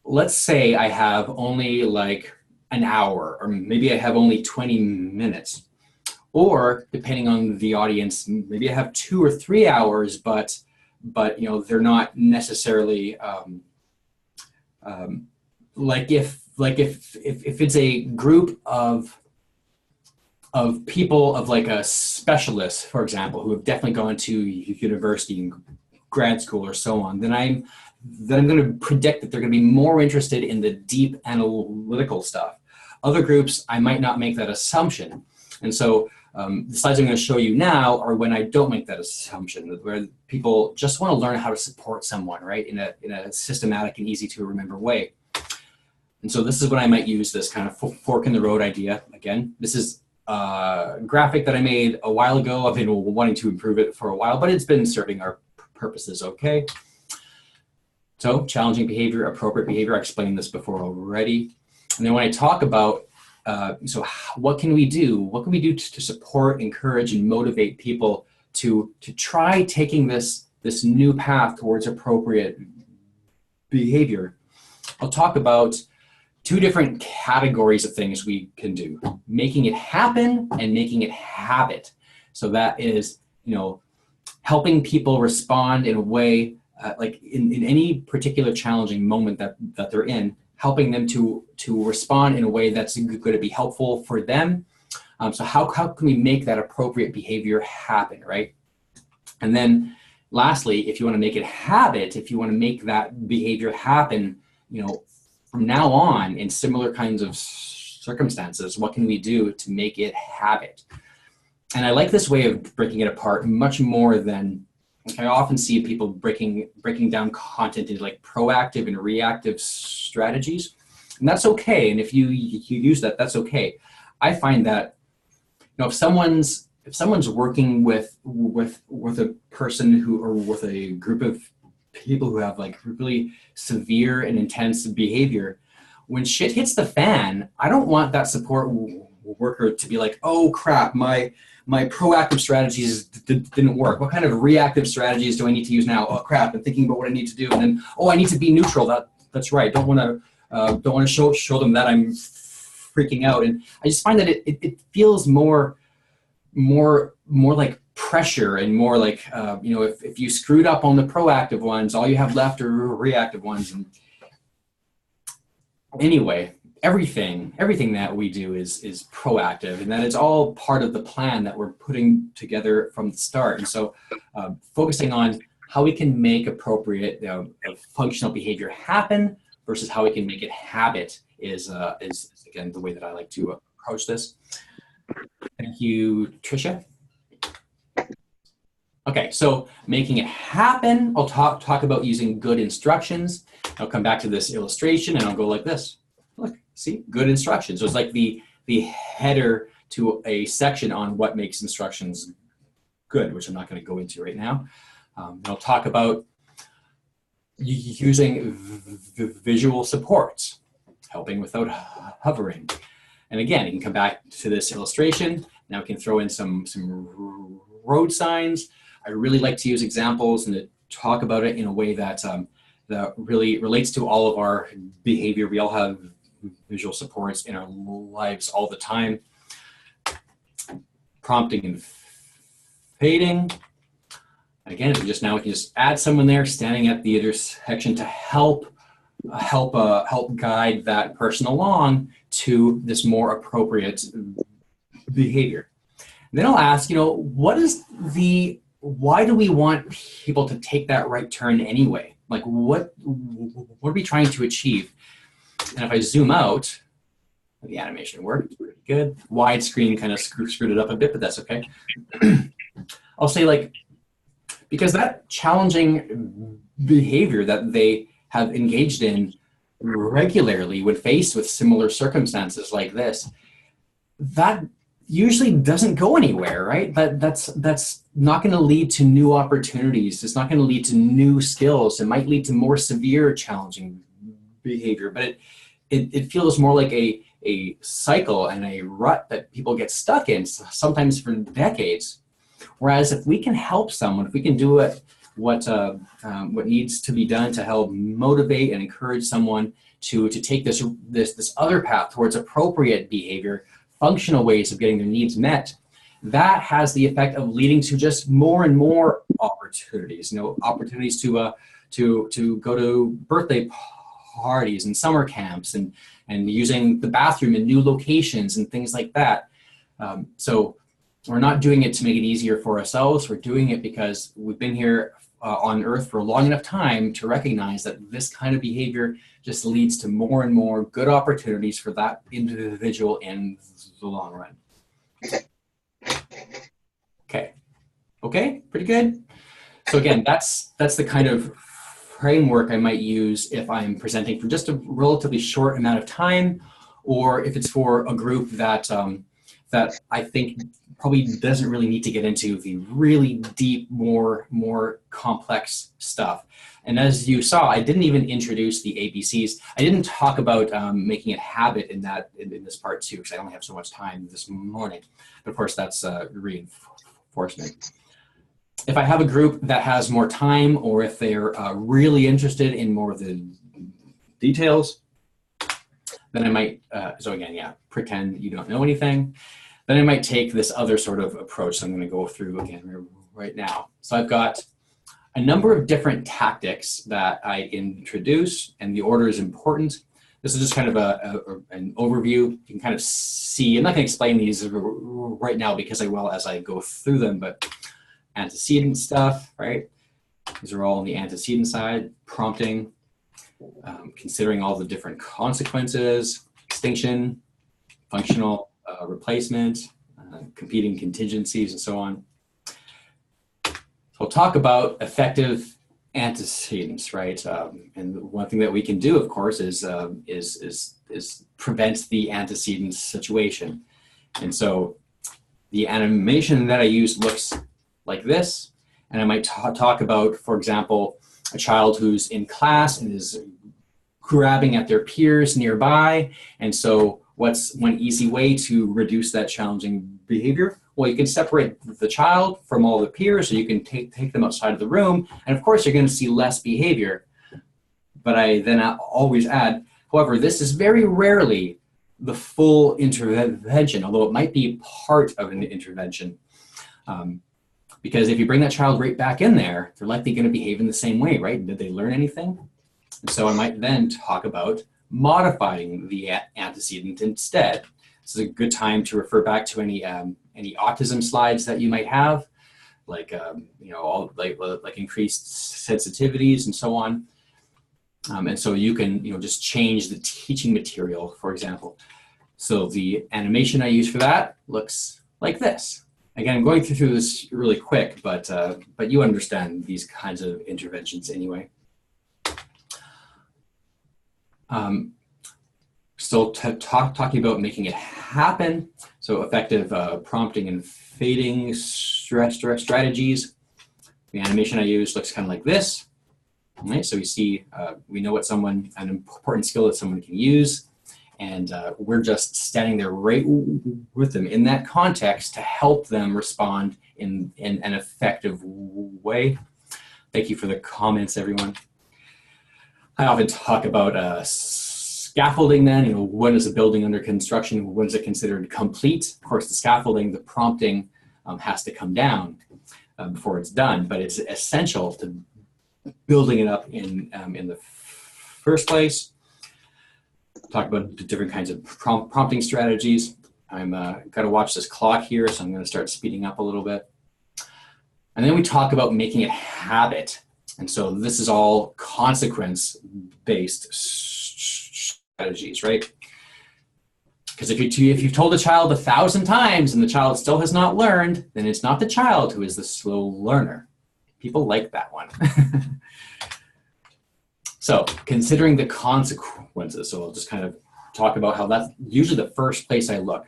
let's say I have only like an hour, or maybe I have only 20 minutes. Or depending on the audience, maybe I have 2 or 3 hours, but you know, they're not necessarily like if it's a group of people, of like a specialist, for example, who have definitely gone to university and grad school or so on, then I'm going to predict that they're going to be more interested in the deep analytical stuff. Other groups, I might not make that assumption. And so The slides I'm going to show you now are when I don't make that assumption, where people just want to learn how to support someone, right, in a systematic and easy to remember way. And so this is when I might use this kind of fork in the road idea. Again, this is a graphic that I made a while ago. I've been wanting to improve it for a while, but it's been serving our purposes okay. So challenging behavior, appropriate behavior, I explained this before already. And then when I talk about, so what can we do? What can we do to support, encourage, and motivate people to try taking this new path towards appropriate behavior? I'll talk about two different categories of things we can do: making it happen and making it habit. So that is, helping people respond in a way, like in any particular challenging moment that they're in, helping them to respond in a way that's going to be helpful for them. So how can we make that appropriate behavior happen, right? And then lastly, if you want to make it habit, if you want to make that behavior happen, from now on in similar kinds of circumstances, what can we do to make it habit? And I like this way of breaking it apart much more than, I often see people breaking down content into like proactive and reactive strategies. And that's okay. And if you use that, that's okay. I find that, if someone's working with a person or with a group of people who have like really severe and intense behavior, when shit hits the fan, I don't want that support worker to be like, oh crap, my proactive strategies didn't work. What kind of reactive strategies do I need to use now? Oh crap, I'm thinking about what I need to do. And then, I need to be neutral. That's right. Don't want to show them that I'm freaking out. And I just find that it feels more like pressure and more like, if you screwed up on the proactive ones, all you have left are reactive ones. And anyway, everything that we do is proactive, and that it's all part of the plan that we're putting together from the start. And so focusing on how we can make appropriate functional behavior happen versus how we can make it habit is again the way that I like to approach this. Thank you, Tricia. Okay, so making it happen, I'll talk about using good instructions. I'll come back to this illustration and I'll go like this. Look, see, good instructions. So it's like the header to a section on what makes instructions good, which I'm not going to go into right now. I'll talk about using visual supports, helping without hovering. And again, you can come back to this illustration. Now we can throw in some road signs. I really like to use examples and to talk about it in a way that that really relates to all of our behavior. We all have visual supports in our lives all the time. Prompting and fading. Again, we can just add someone there standing at the intersection to help guide that person along to this more appropriate behavior. And then I'll ask, why do we want people to take that right turn anyway? Like what are we trying to achieve? And if I zoom out, the animation worked pretty good. Widescreen kind of screwed it up a bit, but that's okay. I'll say because that challenging behavior that they have engaged in regularly when faced with similar circumstances like this, that usually doesn't go anywhere, right? That's not going to lead to new opportunities. It's not going to lead to new skills. It might lead to more severe challenging behavior, but it feels more like a cycle and a rut that people get stuck in, sometimes for decades. Whereas if we can help someone, if we can do what needs to be done to help motivate and encourage someone to take this other path towards appropriate behavior, functional ways of getting their needs met, that has the effect of leading to just more and more opportunities. Opportunities to go to birthday parties and summer camps and using the bathroom in new locations and things like that. So we're not doing it to make it easier for ourselves. We're doing it because we've been here on Earth for a long enough time to recognize that this kind of behavior just leads to more and more good opportunities for that individual in the long run. Okay. Okay, pretty good. So again, that's the kind of framework I might use if I'm presenting for just a relatively short amount of time, or if it's for a group that that I think probably doesn't really need to get into the really deep, more complex stuff. And as you saw, I didn't even introduce the ABCs. I didn't talk about making it habit in this part too, because I only have so much time this morning. But of course, that's reinforcement. If I have a group that has more time, or if they're really interested in more of the details, then I might, so again, yeah, pretend you don't know anything. Then I might take this other sort of approach. So I'm going to go through again right now. So I've got a number of different tactics that I introduce, and the order is important. This is just kind of an overview. You can kind of see, I'm not going to explain these right now because I will as I go through them, but antecedent stuff, right? These are all on the antecedent side, prompting, considering all the different consequences, extinction, functional replacement, competing contingencies, and so on. So we'll talk about effective antecedents, right? And one thing that we can do, of course, is prevent the antecedent situation. And so the animation that I use looks like this. And I might talk about, for example, a child who's in class and is grabbing at their peers nearby. And so what's one easy way to reduce that challenging behavior? Well, you can separate the child from all the peers, so you can take them outside of the room. And of course, you're going to see less behavior. But I then always add, however, this is very rarely the full intervention, although it might be part of an intervention. Because if you bring that child right back in there, they're likely going to behave in the same way, right? Did they learn anything? And so I might then talk about modifying the antecedent instead. This is a good time to refer back to any autism slides that you might have, like like increased sensitivities and so on. And so you can just change the teaching material, for example. So the animation I use for that looks like this. Again, I'm going through this really quick, but you understand these kinds of interventions anyway. Still talking about making it happen. So effective prompting and fading strategies. The animation I use looks kind of like this. All right, so we see, we know what an important skill that someone can use. And we're just standing there right with them in that context to help them respond in an effective way. Thank you for the comments, everyone. I often talk about scaffolding then, when is a building under construction? When is it considered complete? Of course, the scaffolding, the prompting has to come down before it's done, but it's essential to building it up in the first place. Talk about the different kinds of prompting strategies. I'm got to watch this clock here, so I'm going to start speeding up a little bit. And then we talk about making it habit. And so this is all consequence-based strategies, right? Because if you've told a child 1,000 times and the child still has not learned, then it's not the child who is the slow learner. People like that one. So considering the consequences, so I'll just kind of talk about how that's usually the first place I look.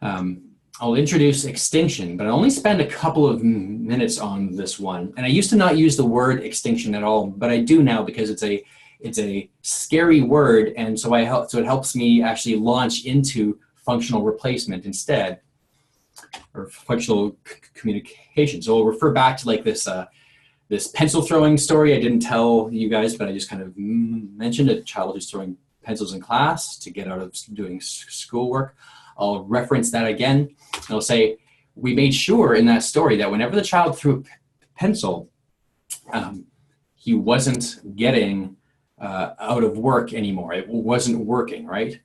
I'll introduce extinction, but I only spend a couple of minutes on this one. And I used to not use the word extinction at all, but I do now because it's a scary word, and so it helps me actually launch into functional replacement instead, or functional communication. So I'll refer back to like this pencil throwing story I didn't tell you guys, but I just kind of mentioned a child who's throwing pencils in class to get out of doing schoolwork. I'll reference that again. I'll say, we made sure in that story that whenever the child threw a pencil, he wasn't getting out of work anymore. It wasn't working, right?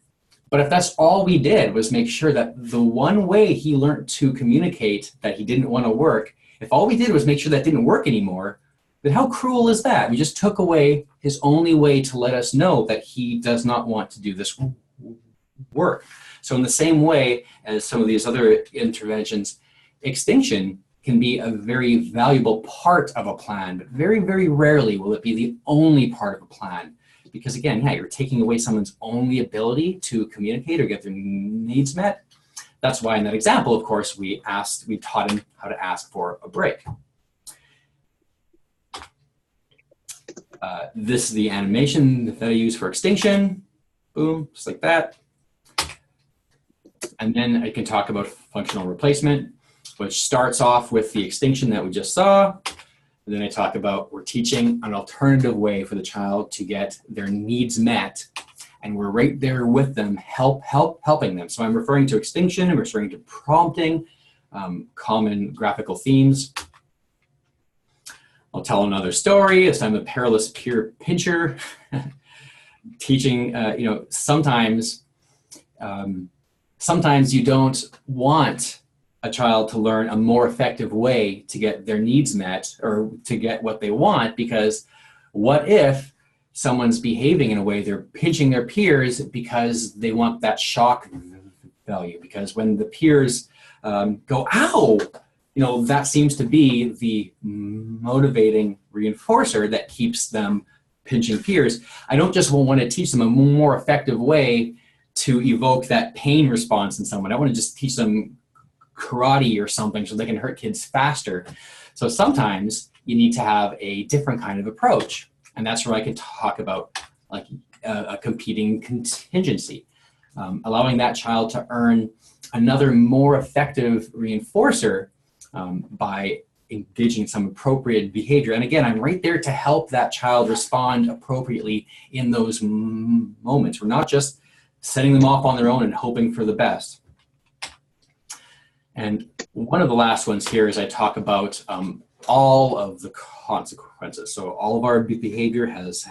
But if that's all we did was make sure that the one way he learned to communicate that he didn't want to work, if all we did was make sure that didn't work anymore, then how cruel is that? We just took away his only way to let us know that he does not want to do this work. So in the same way as some of these other interventions, extinction can be a very valuable part of a plan, but very, very rarely will it be the only part of a plan. Because again, yeah, you're taking away someone's only ability to communicate or get their needs met. That's why in that example, of course, we taught him how to ask for a break. This is the animation that I use for extinction. Boom, just like that. And then I can talk about functional replacement, which starts off with the extinction that we just saw. And then I talk about we're teaching an alternative way for the child to get their needs met. And we're right there with them, helping them. So I'm referring to extinction, I'm referring to prompting, common graphical themes. I'll tell another story. This time a perilous peer pincher. Teaching, sometimes you don't want a child to learn a more effective way to get their needs met or to get what they want, because what if someone's behaving in a way they're pinching their peers because they want that shock value? Because when the peers go, ow, that seems to be the motivating reinforcer that keeps them pinching peers. I don't just want to teach them a more effective way to evoke that pain response in someone. I want to just teach them karate or something so they can hurt kids faster. So sometimes you need to have a different kind of approach. And that's where I can talk about like a competing contingency, allowing that child to earn another more effective reinforcer by engaging in some appropriate behavior. And again, I'm right there to help that child respond appropriately in those moments. We're not just setting them off on their own and hoping for the best. And one of the last ones here is I talk about all of the consequences. So all of our behavior has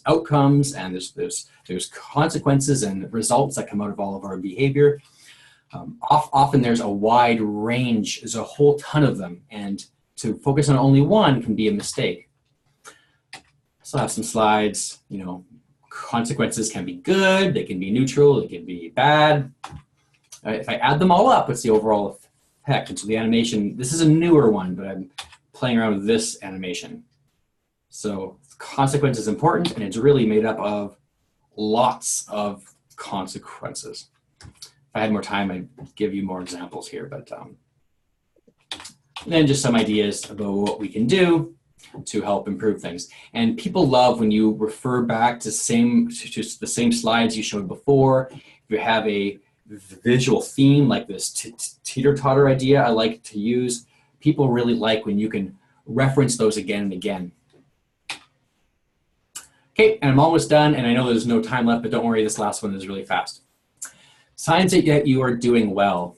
outcomes, and there's consequences and results that come out of all of our behavior. Often there's a wide range, there's a whole ton of them, and to focus on only one can be a mistake. So I have some slides. Consequences can be good, they can be neutral, they can be bad. If I add them all up, what's the overall effect? And so the animation, this is a newer one, but I'm playing around with this animation. So consequence is important, and it's really made up of lots of consequences. If I had more time, I'd give you more examples here, but then just some ideas about what we can do to help improve things. And people love when you refer back to the same slides you showed before. If you have a visual theme like this teeter-totter idea I like to use, people really like when you can reference those again and again. Okay, and I'm almost done, and I know there's no time left, but don't worry, this last one is really fast. Signs that you are doing well.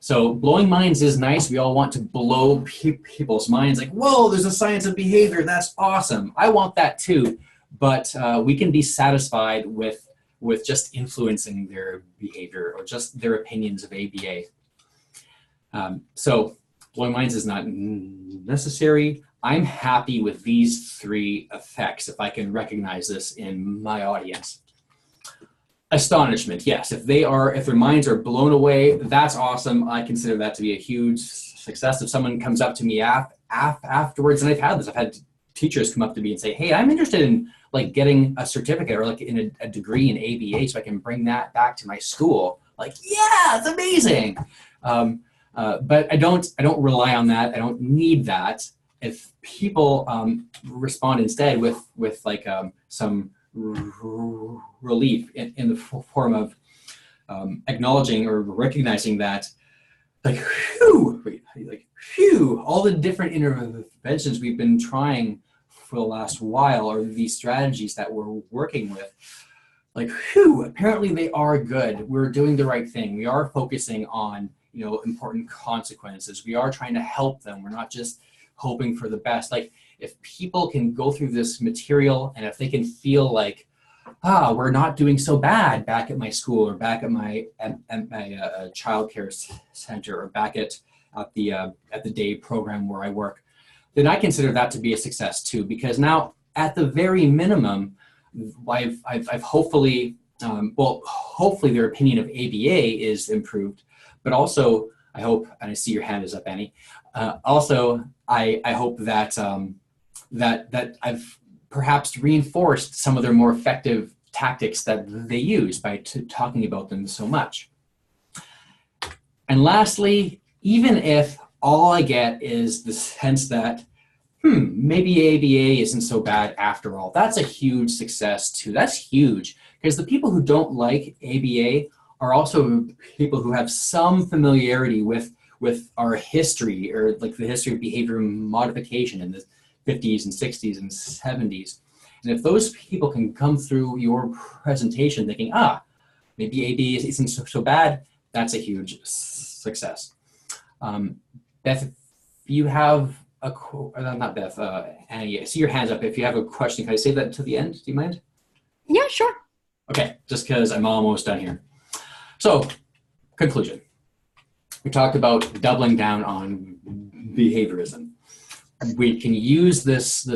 So blowing minds is nice. We all want to blow people's minds like, whoa, there's a science of behavior. That's awesome. I want that too. But we can be satisfied with just influencing their behavior or just their opinions of ABA. So blowing minds is not necessary. I'm happy with these three effects if I can recognize this in my audience. Astonishment, yes. If their minds are blown away, that's awesome. I consider that to be a huge success. If someone comes up to me afterwards, and I've had teachers come up to me and say, hey, I'm interested in like getting a certificate or like in a degree in ABA so I can bring that back to my school. Like, yeah, it's amazing. But I don't rely on that. I don't need that. If people respond instead with like some relief in the form of acknowledging or recognizing that, like, phew, all the different interventions we've been trying for the last while, or these strategies that we're working with, like, phew, apparently they are good. We're doing the right thing. We are focusing on, important consequences. We are trying to help them. We're not just hoping for the best. Like, if people can go through this material and if they can feel like, we're not doing so bad back at my school or back at my child care center or back at the day program where I work, then I consider that to be a success too, because now at the very minimum, I've hopefully, hopefully their opinion of ABA is improved, but also I hope, and I see your hand is up, Annie. Also, I hope that that I've perhaps reinforced some of their more effective tactics that they use by talking about them so much. And lastly, even if all I get is the sense that, maybe ABA isn't so bad after all, that's a huge success too. That's huge, because the people who don't like ABA are also people who have some familiarity with our history, or like the history of behavior modification in the 50s and 60s and 70s. And if those people can come through your presentation thinking, maybe ABA isn't so bad, that's a huge success. Beth, if you have not Beth, Annie, I see your hands up. If you have a question, can I save that to the end? Do you mind? Yeah, sure. Okay, just because I'm almost done here. So, conclusion. We talked about doubling down on behaviorism. We can use this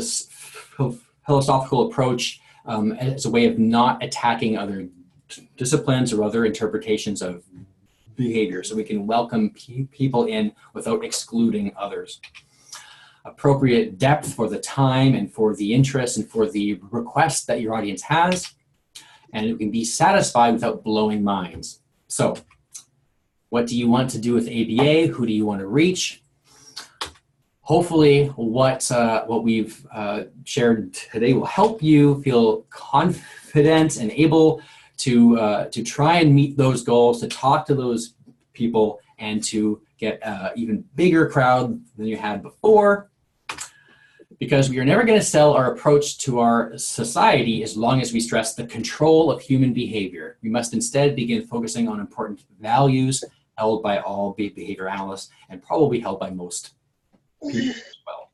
philosophical approach as a way of not attacking other disciplines or other interpretations of behavior, so we can welcome people in without excluding others. Appropriate depth for the time and for the interest and for the request that your audience has, and it can be satisfied without blowing minds. So, what do you want to do with ABA? Who do you want to reach? Hopefully, what we've shared today will help you feel confident and able to try and meet those goals, to talk to those people, and to get an even bigger crowd than you had before. Because we are never going to sell our approach to our society as long as we stress the control of human behavior. We must instead begin focusing on important values held by all behavior analysts, and probably held by most people as well.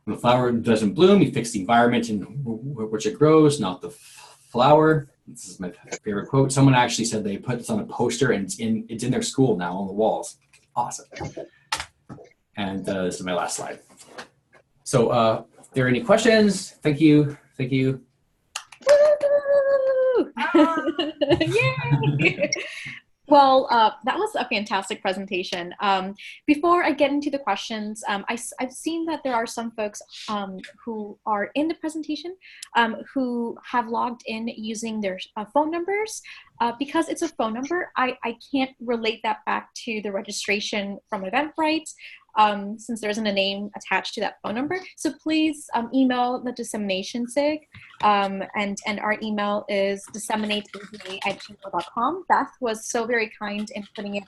When the flower doesn't bloom, you fix the environment in which it grows, not the flower. This is my favorite quote. Someone actually said they put this on a poster, and it's in their school now on the walls. Awesome. And this is my last slide. So if there are any questions, thank you. Thank you. Woo! Yay! Well, that was a fantastic presentation. Before I get into the questions, I've seen that there are some folks who are in the presentation who have logged in using their phone numbers. Because it's a phone number, I can't relate that back to the registration from Eventbrite, since there isn't a name attached to that phone number. So please email the dissemination SIG, and our email is disseminateaba@gmail.com. Beth was so very kind in putting it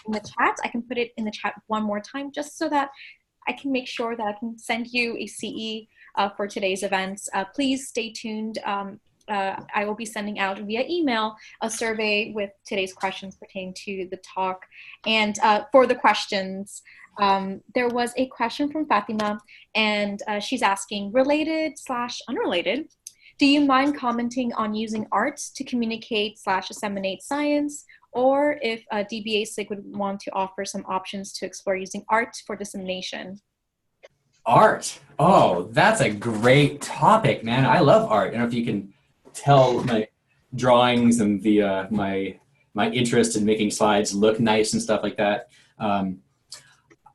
in the chat. I can put it in the chat one more time just so that I can make sure that I can send you a CE for today's events. Please stay tuned. I will be sending out via email a survey with today's questions pertaining to the talk. And for the questions, there was a question from Fatima, and she's asking, related/unrelated, do you mind commenting on using art to communicate/disseminate science, or if DBA SIG would want to offer some options to explore using art for dissemination? Art. Oh, that's a great topic, man. I love art. I don't know if you can tell my drawings and the my interest in making slides look nice and stuff like that.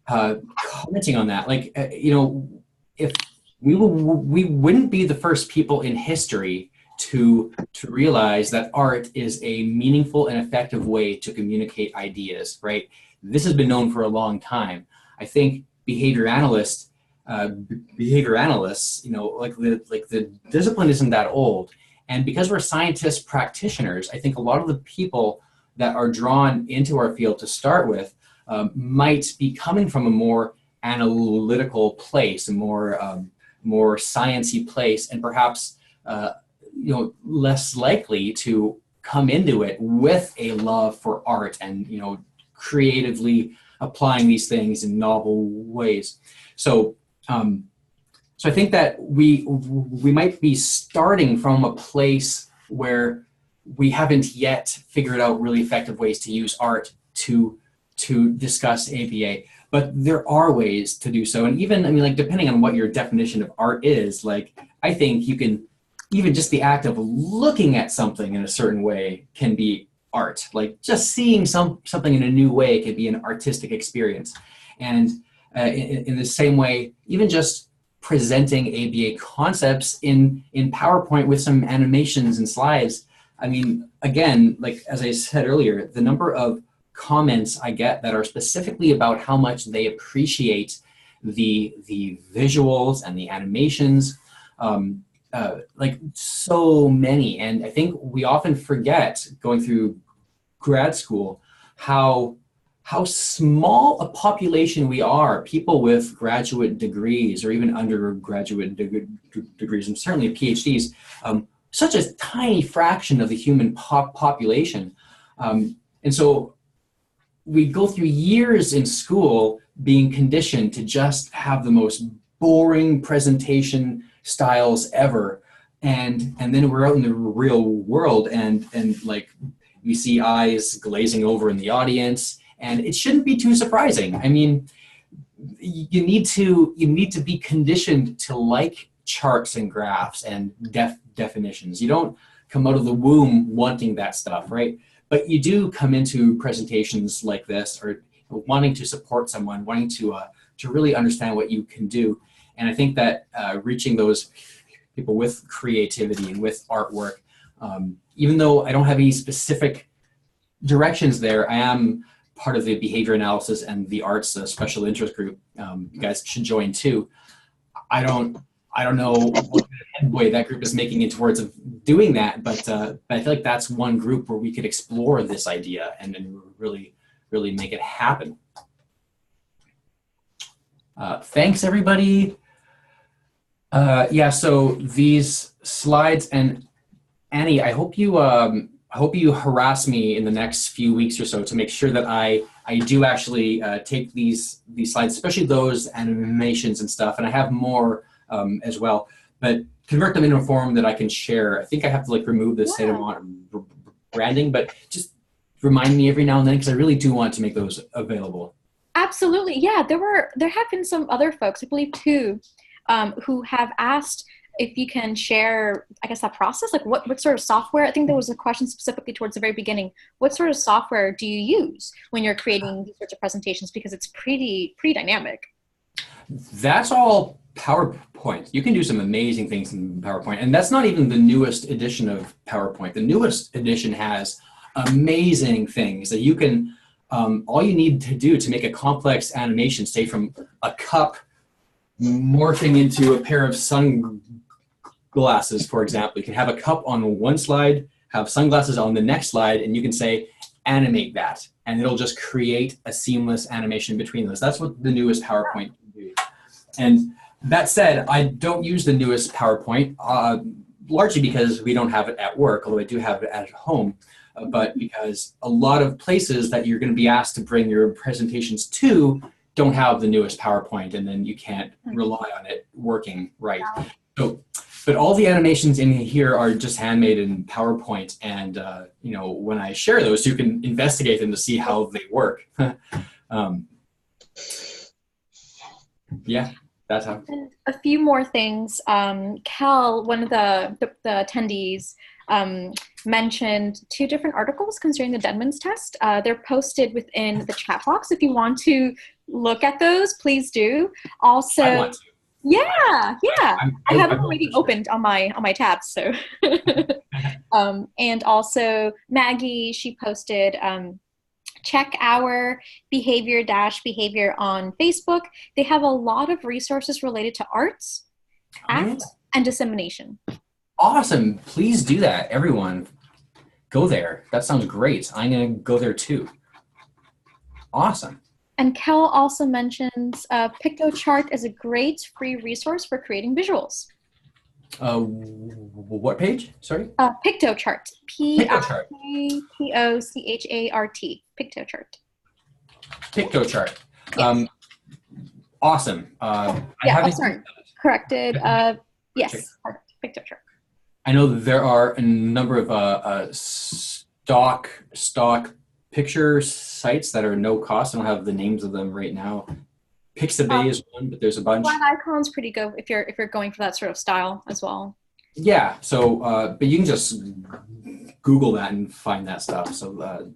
Commenting on that, like if we wouldn't be the first people in history to realize that art is a meaningful and effective way to communicate ideas, right? This has been known for a long time. I think behavior analysts, like the discipline isn't that old. And because we're scientist practitioners, I think a lot of the people that are drawn into our field to start with might be coming from a more analytical place, a more sciencey place, and perhaps less likely to come into it with a love for art and creatively applying these things in novel ways. So I think that we might be starting from a place where we haven't yet figured out really effective ways to use art to discuss ABA, but there are ways to do so. And even, depending on what your definition of art is, like, I think you can even just the act of looking at something in a certain way can be art. Like just seeing something in a new way can be an artistic experience. And in the same way, even just presenting ABA concepts in PowerPoint with some animations and slides. I mean, again, like as I said earlier, the number of comments I get that are specifically about how much they appreciate the visuals and the animations, like so many. And I think we often forget going through grad school how small a population we are, people with graduate degrees or even undergraduate degrees and certainly PhDs, such a tiny fraction of the human population. And so we go through years in school being conditioned to just have the most boring presentation styles ever. And then we're out in the real world and like we see eyes glazing over in the audience, and it shouldn't be too surprising. I mean, you need to be conditioned to like charts and graphs and definitions. You don't come out of the womb wanting that stuff, right? But you do come into presentations like this or wanting to support someone, wanting to really understand what you can do. And I think that reaching those people with creativity and with artwork, even though I don't have any specific directions there, I am part of the behavior analysis and the arts special interest group. You guys should join too. I don't know what headway that group is making in towards of doing that, but I feel like that's one group where we could explore this idea and then really make it happen. Thanks everybody. Yeah, so these slides, and Annie, I hope you harass me in the next few weeks or so to make sure that I do actually take these slides, especially those animations and stuff, and I have more as well, but convert them into a form that I can share. I think I have to like remove the Saint Amant branding, but just remind me every now and then because I really do want to make those available. Absolutely, yeah. There have been some other folks, I believe two, who have asked if you can share, I guess, that process, like what sort of software. I think there was a question specifically towards the very beginning. What sort of software do you use when you're creating these sorts of presentations? Because it's pretty dynamic. That's all PowerPoint. You can do some amazing things in PowerPoint, and that's not even the newest edition of PowerPoint. The newest edition has amazing things that you can, all you need to do to make a complex animation, say from a cup morphing into a pair of sunglasses, for example. You can have a cup on one slide, have sunglasses on the next slide, and you can say, animate that. And it'll just create a seamless animation between those. That's what the newest PowerPoint can do. And that said, I don't use the newest PowerPoint, largely because we don't have it at work, although I do have it at home, but because a lot of places that you're going to be asked to bring your presentations to don't have the newest PowerPoint, and then you can't rely on it working right. So, but all the animations in here are just handmade in PowerPoint, and you know, when I share those, you can investigate them to see how they work. Yeah, that's how. And a few more things. Cal, one of the attendees, mentioned two different articles concerning the Deadman's test. They're posted within the chat box. If you want to look at those, please do. Also, I want to. Yeah. I have them already opened on my tabs. So, and also Maggie, she posted. Check our behavior on Facebook. They have a lot of resources related to arts, act, and dissemination. Awesome. Please do that. Everyone, go there. That sounds great. I'm going to go there too. Awesome. And Kel also mentions PictoChart is a great free resource for creating visuals. What page? Sorry? PictoChart. PictoChart. PictoChart. PictoChart. PictoChart. Yes. Awesome. Sorry. Corrected. Yes. PictoChart. I know there are a number of stock picture sites that are no cost. I don't have the names of them right now. Pixabay is one, but there's a bunch. Flat Icon's pretty good if you're going for that sort of style as well. Yeah, so, but you can just Google that and find that stuff. So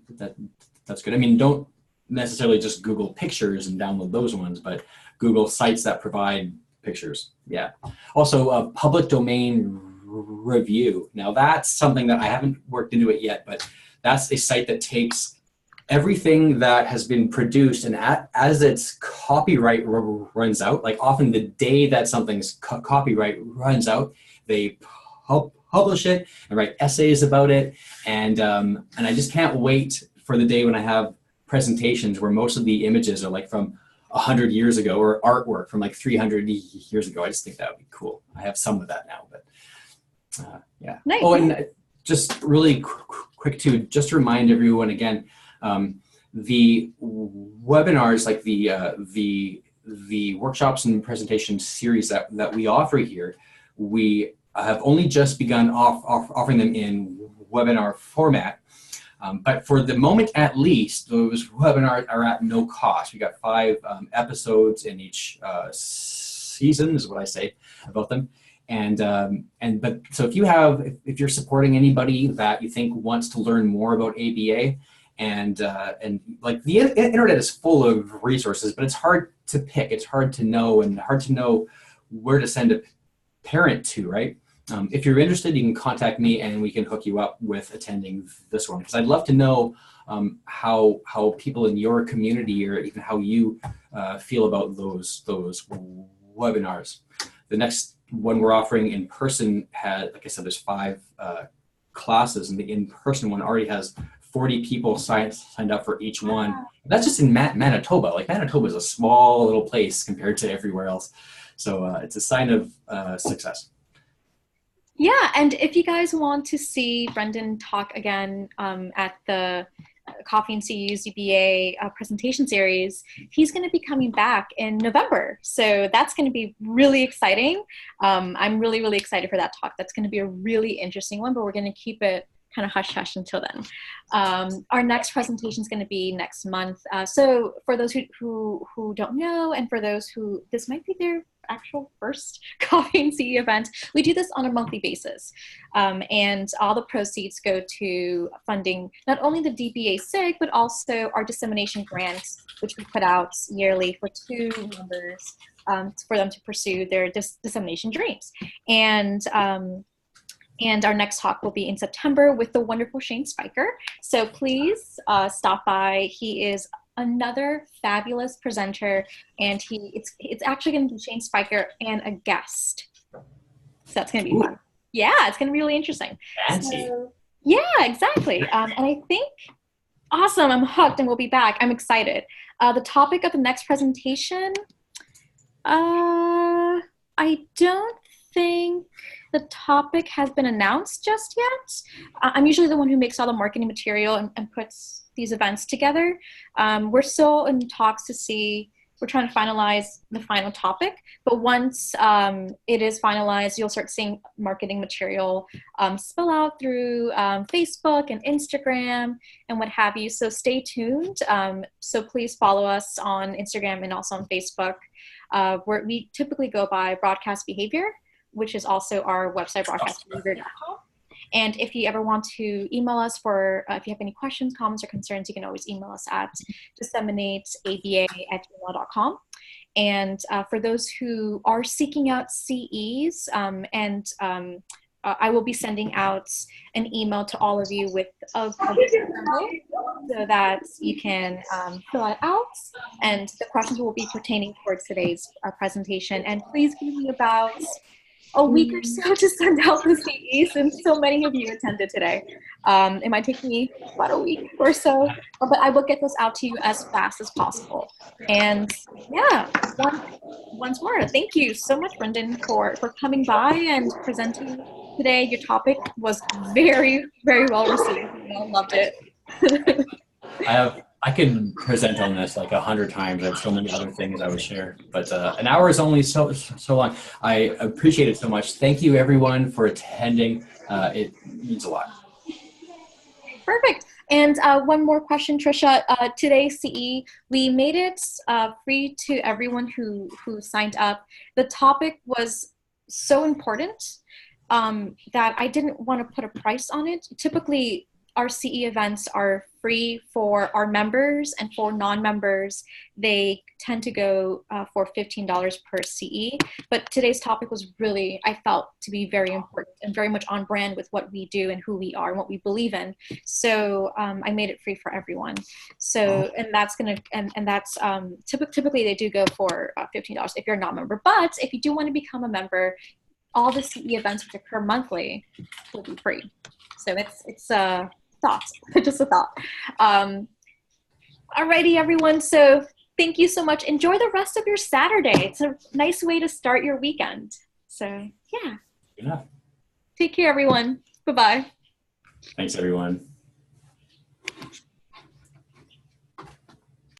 that's good. I mean, don't necessarily just Google pictures and download those ones, but Google sites that provide pictures. Yeah. Also, public domain review. Now that's something that I haven't worked into it yet, but that's a site that takes everything that has been produced and as its copyright runs out, like often the day that something's copyright runs out, they publish it and write essays about it. And I just can't wait for the day when I have presentations where most of the images are like from 100 years ago or artwork from like 300 years ago. I just think that would be cool. I have some of that now, but yeah. Nice. Oh, and just really quick too, just to remind everyone again, the webinars, like the workshops and presentation series that we offer here, we have only just begun offering them in webinar format. But for the moment, at least, those webinars are at no cost. We got 5 episodes in each season, is what I say about them. But so if you're supporting anybody that you think wants to learn more about ABA, and like the internet is full of resources, but it's hard to pick, it's hard to know, and hard to know where to send a parent to, right? If you're interested, you can contact me and we can hook you up with attending this one, because I'd love to know how people in your community, or even how you feel about those webinars. The next one we're offering in person had, like I said, there's 5 classes, and the in-person one already has 40 people signed up for each one. That's just in Manitoba. Like, Manitoba is a small little place compared to everywhere else. So it's a sign of success. Yeah, and if you guys want to see Brendan talk again at the Coffee and CU's UBA presentation series, he's going to be coming back in November. So that's going to be really exciting. I'm really, really excited for that talk. That's going to be a really interesting one, but we're going to keep it kind of hush-hush until then. Our next presentation is going to be next month. So for those who don't know, and for those who this might be their actual first Coffee and CE event, we do this on a monthly basis. And all the proceeds go to funding not only the DBA SIG, but also our dissemination grants, which we put out yearly for 2 members for them to pursue their dissemination dreams. And our next talk will be in September with the wonderful Shane Spiker. So please stop by. He is another fabulous presenter, and it's actually going to be Shane Spiker and a guest. So that's going to be fun. Yeah, it's going to be really interesting. Fancy. So, yeah, exactly. And I think, awesome, I'm hooked, and we'll be back. I'm excited. The topic of the next presentation, I don't think the topic has been announced just yet. I'm usually the one who makes all the marketing material and puts these events together. We're still in talks to see, we're trying to finalize the final topic, but once it is finalized, you'll start seeing marketing material spill out through Facebook and Instagram and what have you. So stay tuned. So please follow us on Instagram and also on Facebook, where we typically go by Broadcast Behavior, which is also our website, broadcastbehavior.com. And if you ever want to email us for, if you have any questions, comments, or concerns, you can always email us at disseminateaba@gmail.com. And for those who are seeking out CEs, I will be sending out an email to all of you with a survey so that you can fill it out. And the questions will be pertaining towards today's presentation. And please give me about a week or so to send out the CE, since so many of you attended today. It might take me about a week or so, but I will get this out to you as fast as possible. And yeah, once more, thank you so much, Brendan, for coming by and presenting today. Your topic was very, very well received. I loved it. I could present on this like 100 times. I have so many other things I would share, but an hour is only so long. I appreciate it so much. Thank you, everyone, for attending. It means a lot. Perfect. And one more question, Trisha. Today's CE, we made it free to everyone who signed up. The topic was so important that I didn't want to put a price on it. Typically, our CE events are free for our members, and for non-members, they tend to go for $15 per CE. But today's topic was really, I felt, to be very important and very much on brand with what we do and who we are and what we believe in. So I made it free for everyone. So, and that's gonna, and that's typically they do go for $15 if you're not a member. But if you do want to become a member, all the CE events which occur monthly will be free. So it's a thought, just a thought. Alrighty, everyone. So thank you so much. Enjoy the rest of your Saturday. It's a nice way to start your weekend. So yeah. Take care, everyone. Bye-bye. Thanks, everyone.